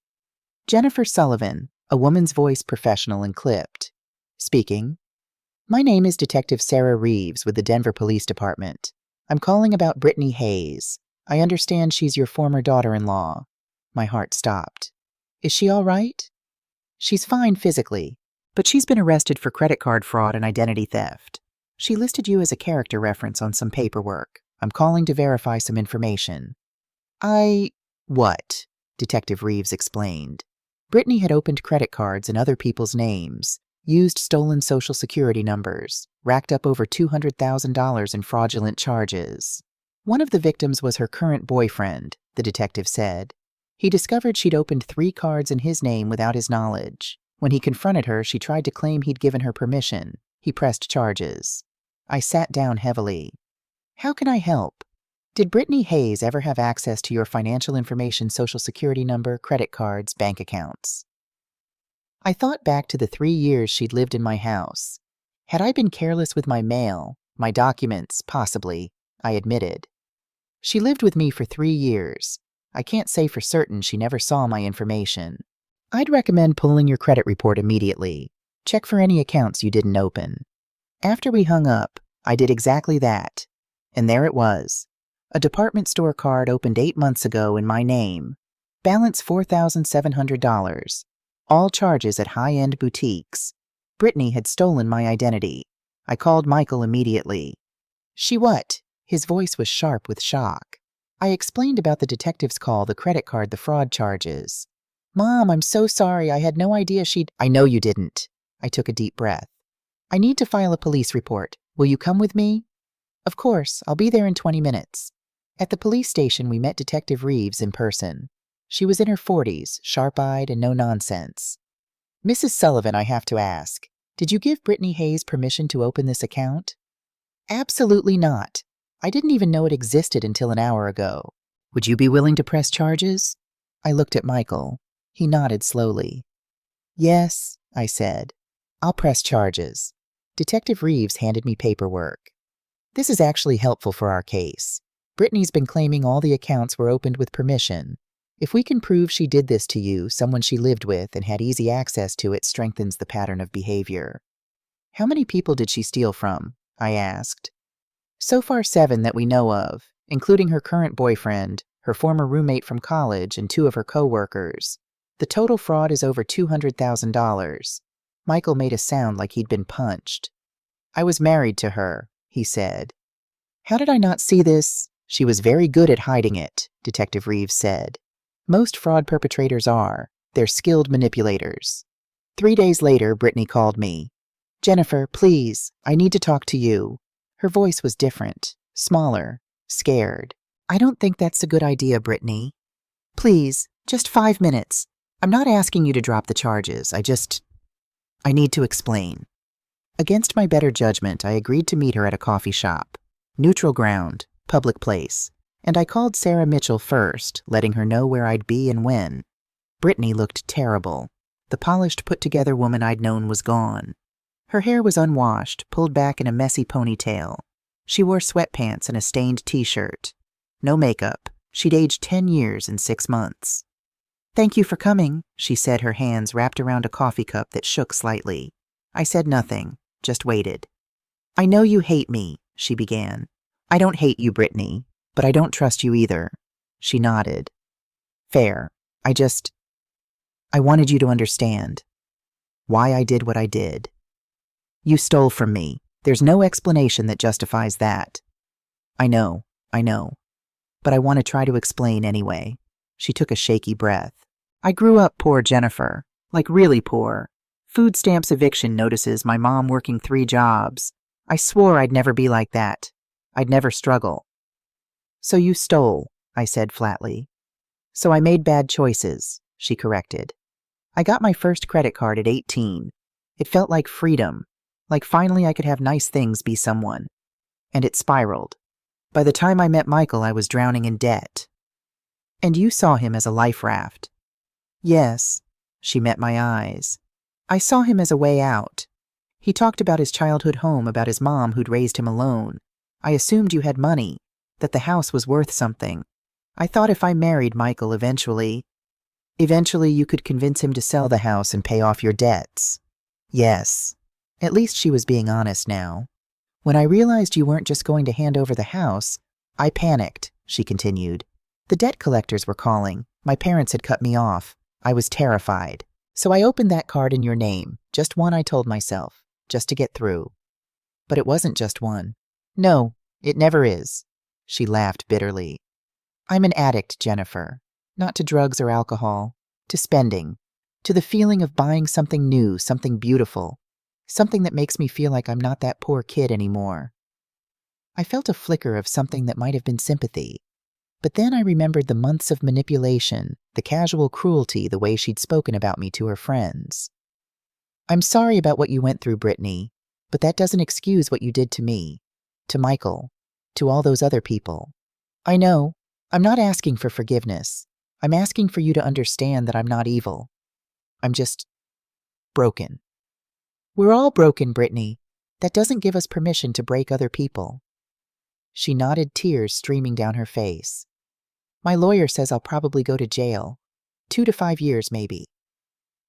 Jennifer Sullivan, a woman's voice professional and clipped. Speaking. My name is Detective Sarah Reeves with the Denver Police Department. I'm calling about Brittany Hayes. I understand she's your former daughter-in-law. My heart stopped. Is she all right? She's fine physically, but she's been arrested for credit card fraud and identity theft. She listed you as a character reference on some paperwork. I'm calling to verify some information. What? Detective Reeves explained. Brittany had opened credit cards in other people's names, used stolen Social Security numbers, racked up over $200,000 in fraudulent charges. One of the victims was her current boyfriend, the detective said. He discovered she'd opened 3 cards in his name without his knowledge. When he confronted her, she tried to claim he'd given her permission. He pressed charges. I sat down heavily. How can I help? Did Brittany Hayes ever have access to your financial information, Social Security number, credit cards, bank accounts? I thought back to the 3 years she'd lived in my house. Had I been careless with my mail, my documents, possibly, I admitted. She lived with me for 3 years. I can't say for certain she never saw my information. I'd recommend pulling your credit report immediately. Check for any accounts you didn't open. After we hung up, I did exactly that. And there it was. A department store card opened 8 months ago in my name. Balance $4,700. All charges at high-end boutiques. Brittany had stolen my identity. I called Michael immediately. She what? His voice was sharp with shock. I explained about the detective's call, the credit card, the fraud charges. Mom, I'm so sorry. I had no idea she'd... I know you didn't. I took a deep breath. I need to file a police report. Will you come with me? Of course. I'll be there in 20 minutes. At the police station, we met Detective Reeves in person. She was in her 40s, sharp-eyed and no nonsense. Mrs. Sullivan, I have to ask, did you give Brittany Hayes permission to open this account? Absolutely not. I didn't even know it existed until an hour ago. Would you be willing to press charges? I looked at Michael. He nodded slowly. Yes, I said. I'll press charges. Detective Reeves handed me paperwork. This is actually helpful for our case. Brittany's been claiming all the accounts were opened with permission. If we can prove she did this to you, someone she lived with, and had easy access to it, strengthens the pattern of behavior. How many people did she steal from? I asked. So far 7 that we know of, including her current boyfriend, her former roommate from college, and 2 of her co-workers. The total fraud is over $200,000. Michael made a sound like he'd been punched. I was married to her, he said. How did I not see this? She was very good at hiding it, Detective Reeves said. Most fraud perpetrators are. They're skilled manipulators. 3 days later, Brittany called me. Jennifer, please, I need to talk to you. Her voice was different, smaller, scared. I don't think that's a good idea, Brittany. Please, just 5 minutes. I'm not asking you to drop the charges. I need to explain. Against my better judgment, I agreed to meet her at a coffee shop. Neutral ground, public place. And I called Sarah Mitchell first, letting her know where I'd be and when. Brittany looked terrible. The polished, put-together woman I'd known was gone. Her hair was unwashed, pulled back in a messy ponytail. She wore sweatpants and a stained t-shirt. No makeup. She'd aged 10 years in 6 months. Thank you for coming, she said, her hands wrapped around a coffee cup that shook slightly. I said nothing, just waited. I know you hate me, she began. I don't hate you, Brittany, but I don't trust you either. She nodded. Fair. I wanted you to understand why I did what I did. You stole from me. There's no explanation that justifies that. I know. But I want to try to explain anyway. She took a shaky breath. I grew up poor, Jennifer. Like really poor. Food stamps, eviction notices, my mom working 3 jobs. I swore I'd never be like that. I'd never struggle. So you stole, I said flatly. So I made bad choices, she corrected. I got my first credit card at 18. It felt like freedom, like finally I could have nice things be someone. And it spiraled. By the time I met Michael, I was drowning in debt. And you saw him as a life raft. Yes, she met my eyes. I saw him as a way out. He talked about his childhood home, about his mom who'd raised him alone. I assumed you had money, that the house was worth something. I thought if I married Michael eventually you could convince him to sell the house and pay off your debts. Yes. At least she was being honest now. When I realized you weren't just going to hand over the house, I panicked, she continued. The debt collectors were calling. My parents had cut me off. I was terrified. So I opened that card in your name, just one, I told myself, just to get through. But it wasn't just one. No, it never is. She laughed bitterly. I'm an addict, Jennifer. Not to drugs or alcohol, to spending, to the feeling of buying something new, something beautiful, something that makes me feel like I'm not that poor kid anymore. I felt a flicker of something that might have been sympathy, but then I remembered the months of manipulation, the casual cruelty, the way she'd spoken about me to her friends. I'm sorry about what you went through, Brittany, but that doesn't excuse what you did to me, to Michael, to all those other people. I know, I'm not asking for forgiveness. I'm asking for you to understand that I'm not evil. I'm just broken. We're all broken, Brittany. That doesn't give us permission to break other people. She nodded, tears streaming down her face. My lawyer says I'll probably go to jail. 2 to 5 years, maybe.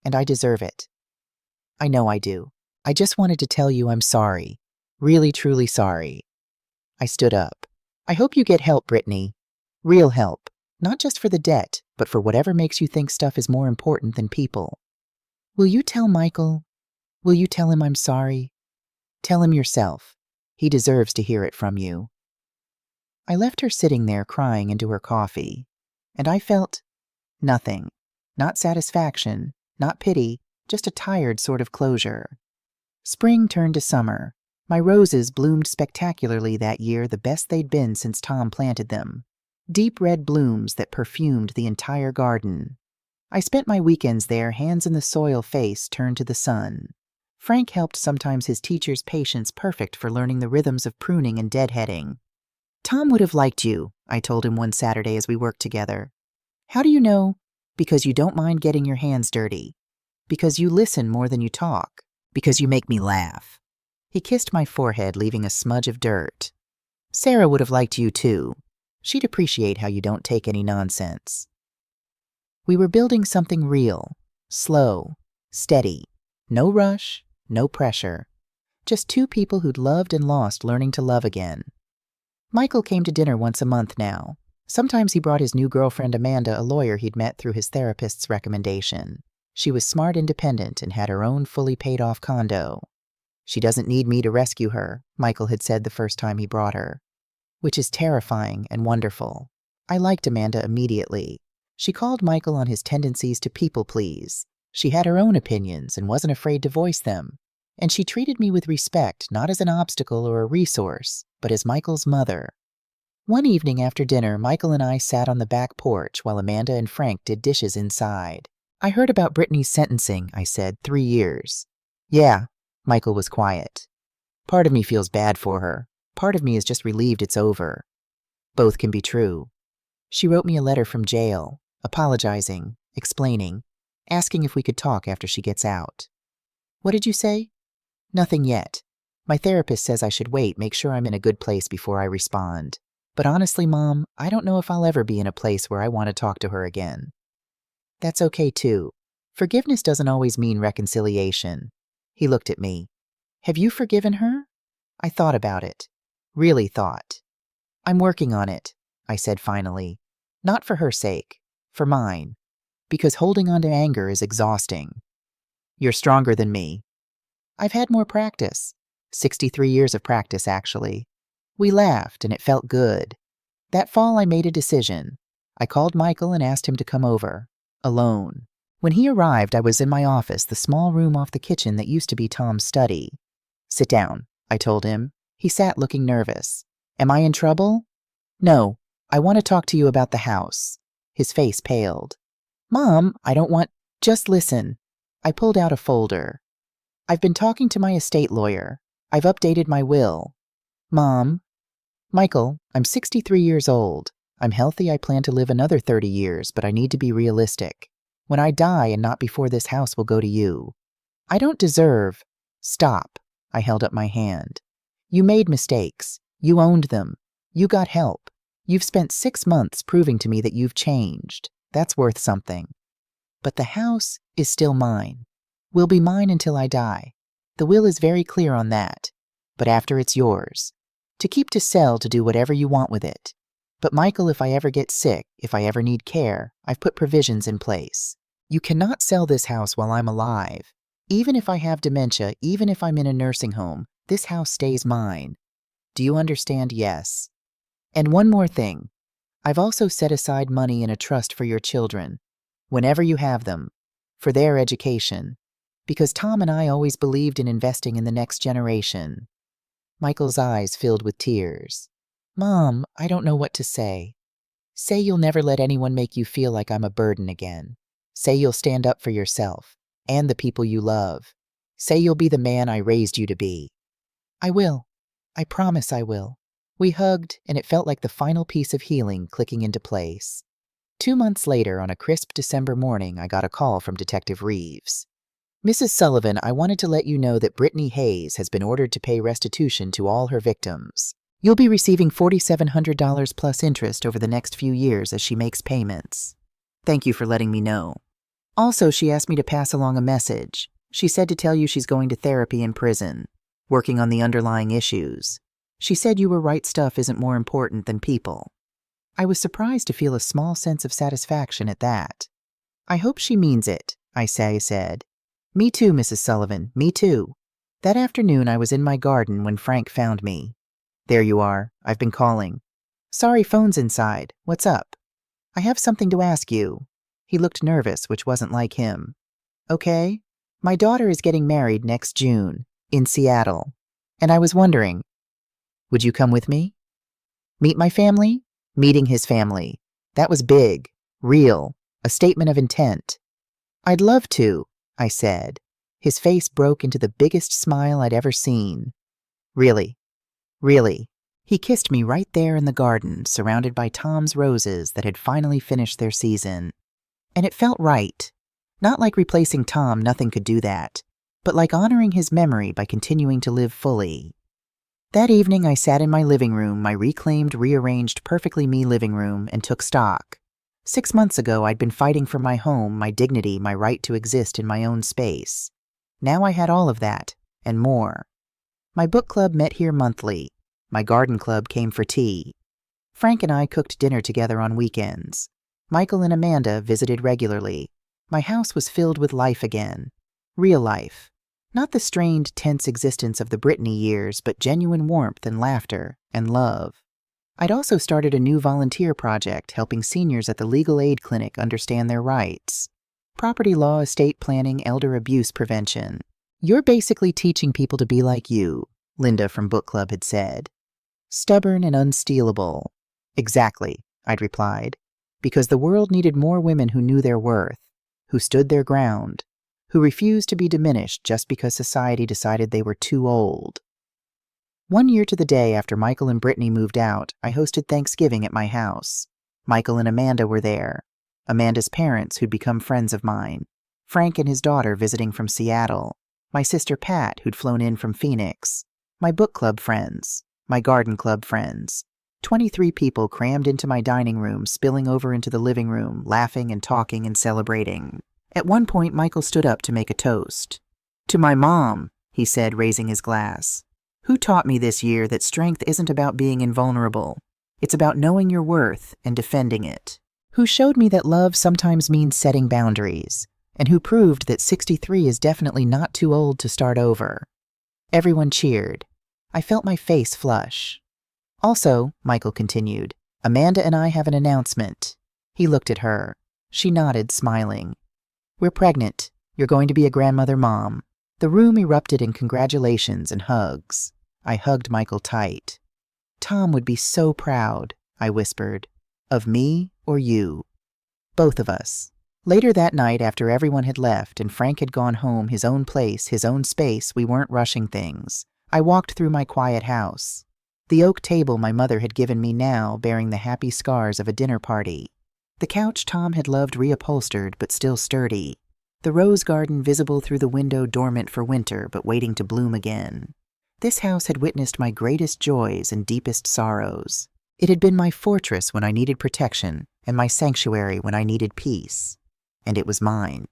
And I deserve it. I know I do. I just wanted to tell you I'm sorry. Really, truly sorry. I stood up. I hope you get help, Brittany. Real help. Not just for the debt, but for whatever makes you think stuff is more important than people. Will you tell Michael? Will you tell him I'm sorry? Tell him yourself. He deserves to hear it from you. I left her sitting there crying into her coffee, and I felt nothing. Not satisfaction, not pity, just a tired sort of closure. Spring turned to summer. My roses bloomed spectacularly that year, the best they'd been since Tom planted them. Deep red blooms that perfumed the entire garden. I spent my weekends there, hands in the soil, face turned to the sun. Frank helped, sometimes his teacher's patience perfect for learning the rhythms of pruning and deadheading. Tom would have liked you, I told him one Saturday as we worked together. How do you know? Because you don't mind getting your hands dirty. Because you listen more than you talk. Because you make me laugh. He kissed my forehead, leaving a smudge of dirt. Sarah would have liked you too. She'd appreciate how you don't take any nonsense. We were building something real, slow, steady. No rush, no pressure. Just 2 people who'd loved and lost, learning to love again. Michael came to dinner once a month now. Sometimes he brought his new girlfriend Amanda, a lawyer he'd met through his therapist's recommendation. She was smart, independent, and had her own fully paid-off condo. She doesn't need me to rescue her, Michael had said the first time he brought her. Which is terrifying and wonderful. I liked Amanda immediately. She called Michael on his tendencies to people-please. She had her own opinions and wasn't afraid to voice them. And she treated me with respect, not as an obstacle or a resource, but as Michael's mother. One evening after dinner, Michael and I sat on the back porch while Amanda and Frank did dishes inside. I heard about Brittany's sentencing, I said, 3 years. Yeah, Michael was quiet. Part of me feels bad for her. Part of me is just relieved it's over. Both can be true. She wrote me a letter from jail, apologizing, explaining, asking if we could talk after she gets out. What did you say? Nothing yet. My therapist says I should wait, make sure I'm in a good place before I respond. But honestly, Mom, I don't know if I'll ever be in a place where I want to talk to her again. That's okay, too. Forgiveness doesn't always mean reconciliation. He looked at me. Have you forgiven her? I thought about it. Really thought. I'm working on it, I said finally. Not for her sake, for mine. Because holding on to anger is exhausting. You're stronger than me. I've had more practice. 63 years of practice, actually. We laughed, and it felt good. That fall, I made a decision. I called Michael and asked him to come over. Alone. When he arrived, I was in my office, the small room off the kitchen that used to be Tom's study. Sit down, I told him. He sat looking nervous. Am I in trouble? No, I want to talk to you about the house. His face paled. Mom, I don't want... Just listen. I pulled out a folder. I've been talking to my estate lawyer. I've updated my will. Mom. Michael, I'm 63 years old. I'm healthy. I plan to live another 30 years, but I need to be realistic. When I die and not before this house will go to you. I don't deserve. Stop. I held up my hand. You made mistakes. You owned them. You got help. You've spent 6 months proving to me that you've changed. That's worth something. But the house is still mine. Will be mine until I die. The will is very clear on that. But after it's yours. To keep, to sell, to do whatever you want with it. But Michael, if I ever get sick, if I ever need care, I've put provisions in place. You cannot sell this house while I'm alive. Even if I have dementia, even if I'm in a nursing home, this house stays mine. Do you understand? Yes. And one more thing. I've also set aside money in a trust for your children, whenever you have them, for their education, because Tom and I always believed in investing in the next generation. Michael's eyes filled with tears. Mom, I don't know what to say. Say you'll never let anyone make you feel like I'm a burden again. Say you'll stand up for yourself and the people you love. Say you'll be the man I raised you to be. I will. I promise I will. We hugged, and it felt like the final piece of healing clicking into place. 2 months later, on a crisp December morning, I got a call from Detective Reeves. Mrs. Sullivan, I wanted to let you know that Brittany Hayes has been ordered to pay restitution to all her victims. You'll be receiving $4,700 plus interest over the next few years as she makes payments. Thank you for letting me know. Also, she asked me to pass along a message. She said to tell you she's going to therapy in prison, working on the underlying issues. She said you were right stuff isn't more important than people. I was surprised to feel a small sense of satisfaction at that. I hope she means it, I said. Me too, Mrs. Sullivan, me too. That afternoon I was in my garden when Frank found me. There you are, I've been calling. Sorry, phone's inside. What's up? I have something to ask you. He looked nervous, which wasn't like him. Okay. My daughter is getting married next June, in Seattle. And I was wondering, would you come with me? Meet my family? Meeting his family. That was big, real, a statement of intent. I'd love to, I said. His face broke into the biggest smile I'd ever seen. Really? Really? He kissed me right there in the garden, surrounded by Tom's roses that had finally finished their season. And it felt right. Not like replacing Tom, nothing could do that, but like honoring his memory by continuing to live fully. That evening I sat in my living room, my reclaimed, rearranged, perfectly me living room, and took stock. 6 months ago I'd been fighting for my home, my dignity, my right to exist in my own space. Now I had all of that, and more. My book club met here monthly. My garden club came for tea. Frank and I cooked dinner together on weekends. Michael and Amanda visited regularly. My house was filled with life again. Real life. Not the strained, tense existence of the Brittany years, but genuine warmth and laughter and love. I'd also started a new volunteer project helping seniors at the legal aid clinic understand their rights. Property law, estate planning, elder abuse prevention. You're basically teaching people to be like you, Linda from book club had said. Stubborn and unstealable. Exactly, I'd replied, because the world needed more women who knew their worth, who stood their ground, who refused to be diminished just because society decided they were too old. 1 year to the day after Michael and Brittany moved out, I hosted Thanksgiving at my house. Michael and Amanda were there. Amanda's parents, who'd become friends of mine. Frank and his daughter visiting from Seattle. My sister Pat, who'd flown in from Phoenix. My book club friends. My garden club friends. 23 people crammed into my dining room, spilling over into the living room, laughing and talking and celebrating. At one point, Michael stood up to make a toast. To my mom, he said, raising his glass. Who taught me this year that strength isn't about being invulnerable. It's about knowing your worth and defending it. Who showed me that love sometimes means setting boundaries. And who proved that 63 is definitely not too old to start over. Everyone cheered. I felt my face flush. Also, Michael continued, Amanda and I have an announcement. He looked at her. She nodded, smiling. We're pregnant. You're going to be a grandmother mom. The room erupted in congratulations and hugs. I hugged Michael tight. Tom would be so proud, I whispered. Of me or you. Both of us. Later that night, after everyone had left and Frank had gone home, his own place, his own space, we weren't rushing things. I walked through my quiet house. The oak table my mother had given me now bearing the happy scars of a dinner party. The couch Tom had loved reupholstered but still sturdy. The rose garden visible through the window dormant for winter but waiting to bloom again. This house had witnessed my greatest joys and deepest sorrows. It had been my fortress when I needed protection and my sanctuary when I needed peace. And it was mine.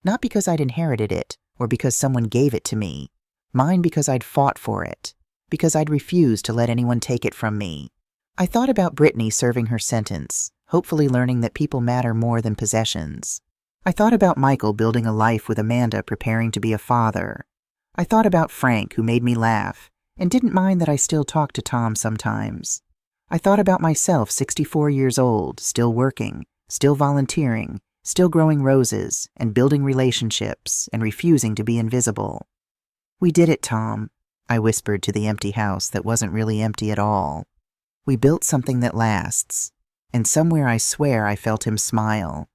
Not because I'd inherited it or because someone gave it to me. Mine because I'd fought for it. Because I'd refused to let anyone take it from me. I thought about Brittany serving her sentence, hopefully learning that people matter more than possessions. I thought about Michael building a life with Amanda preparing to be a father. I thought about Frank, who made me laugh, and didn't mind that I still talked to Tom sometimes. I thought about myself, 64 years old, still working, still volunteering, still growing roses, and building relationships, and refusing to be invisible. "We did it, Tom," I whispered to the empty house that wasn't really empty at all. "We built something that lasts." And somewhere I swear I felt him smile.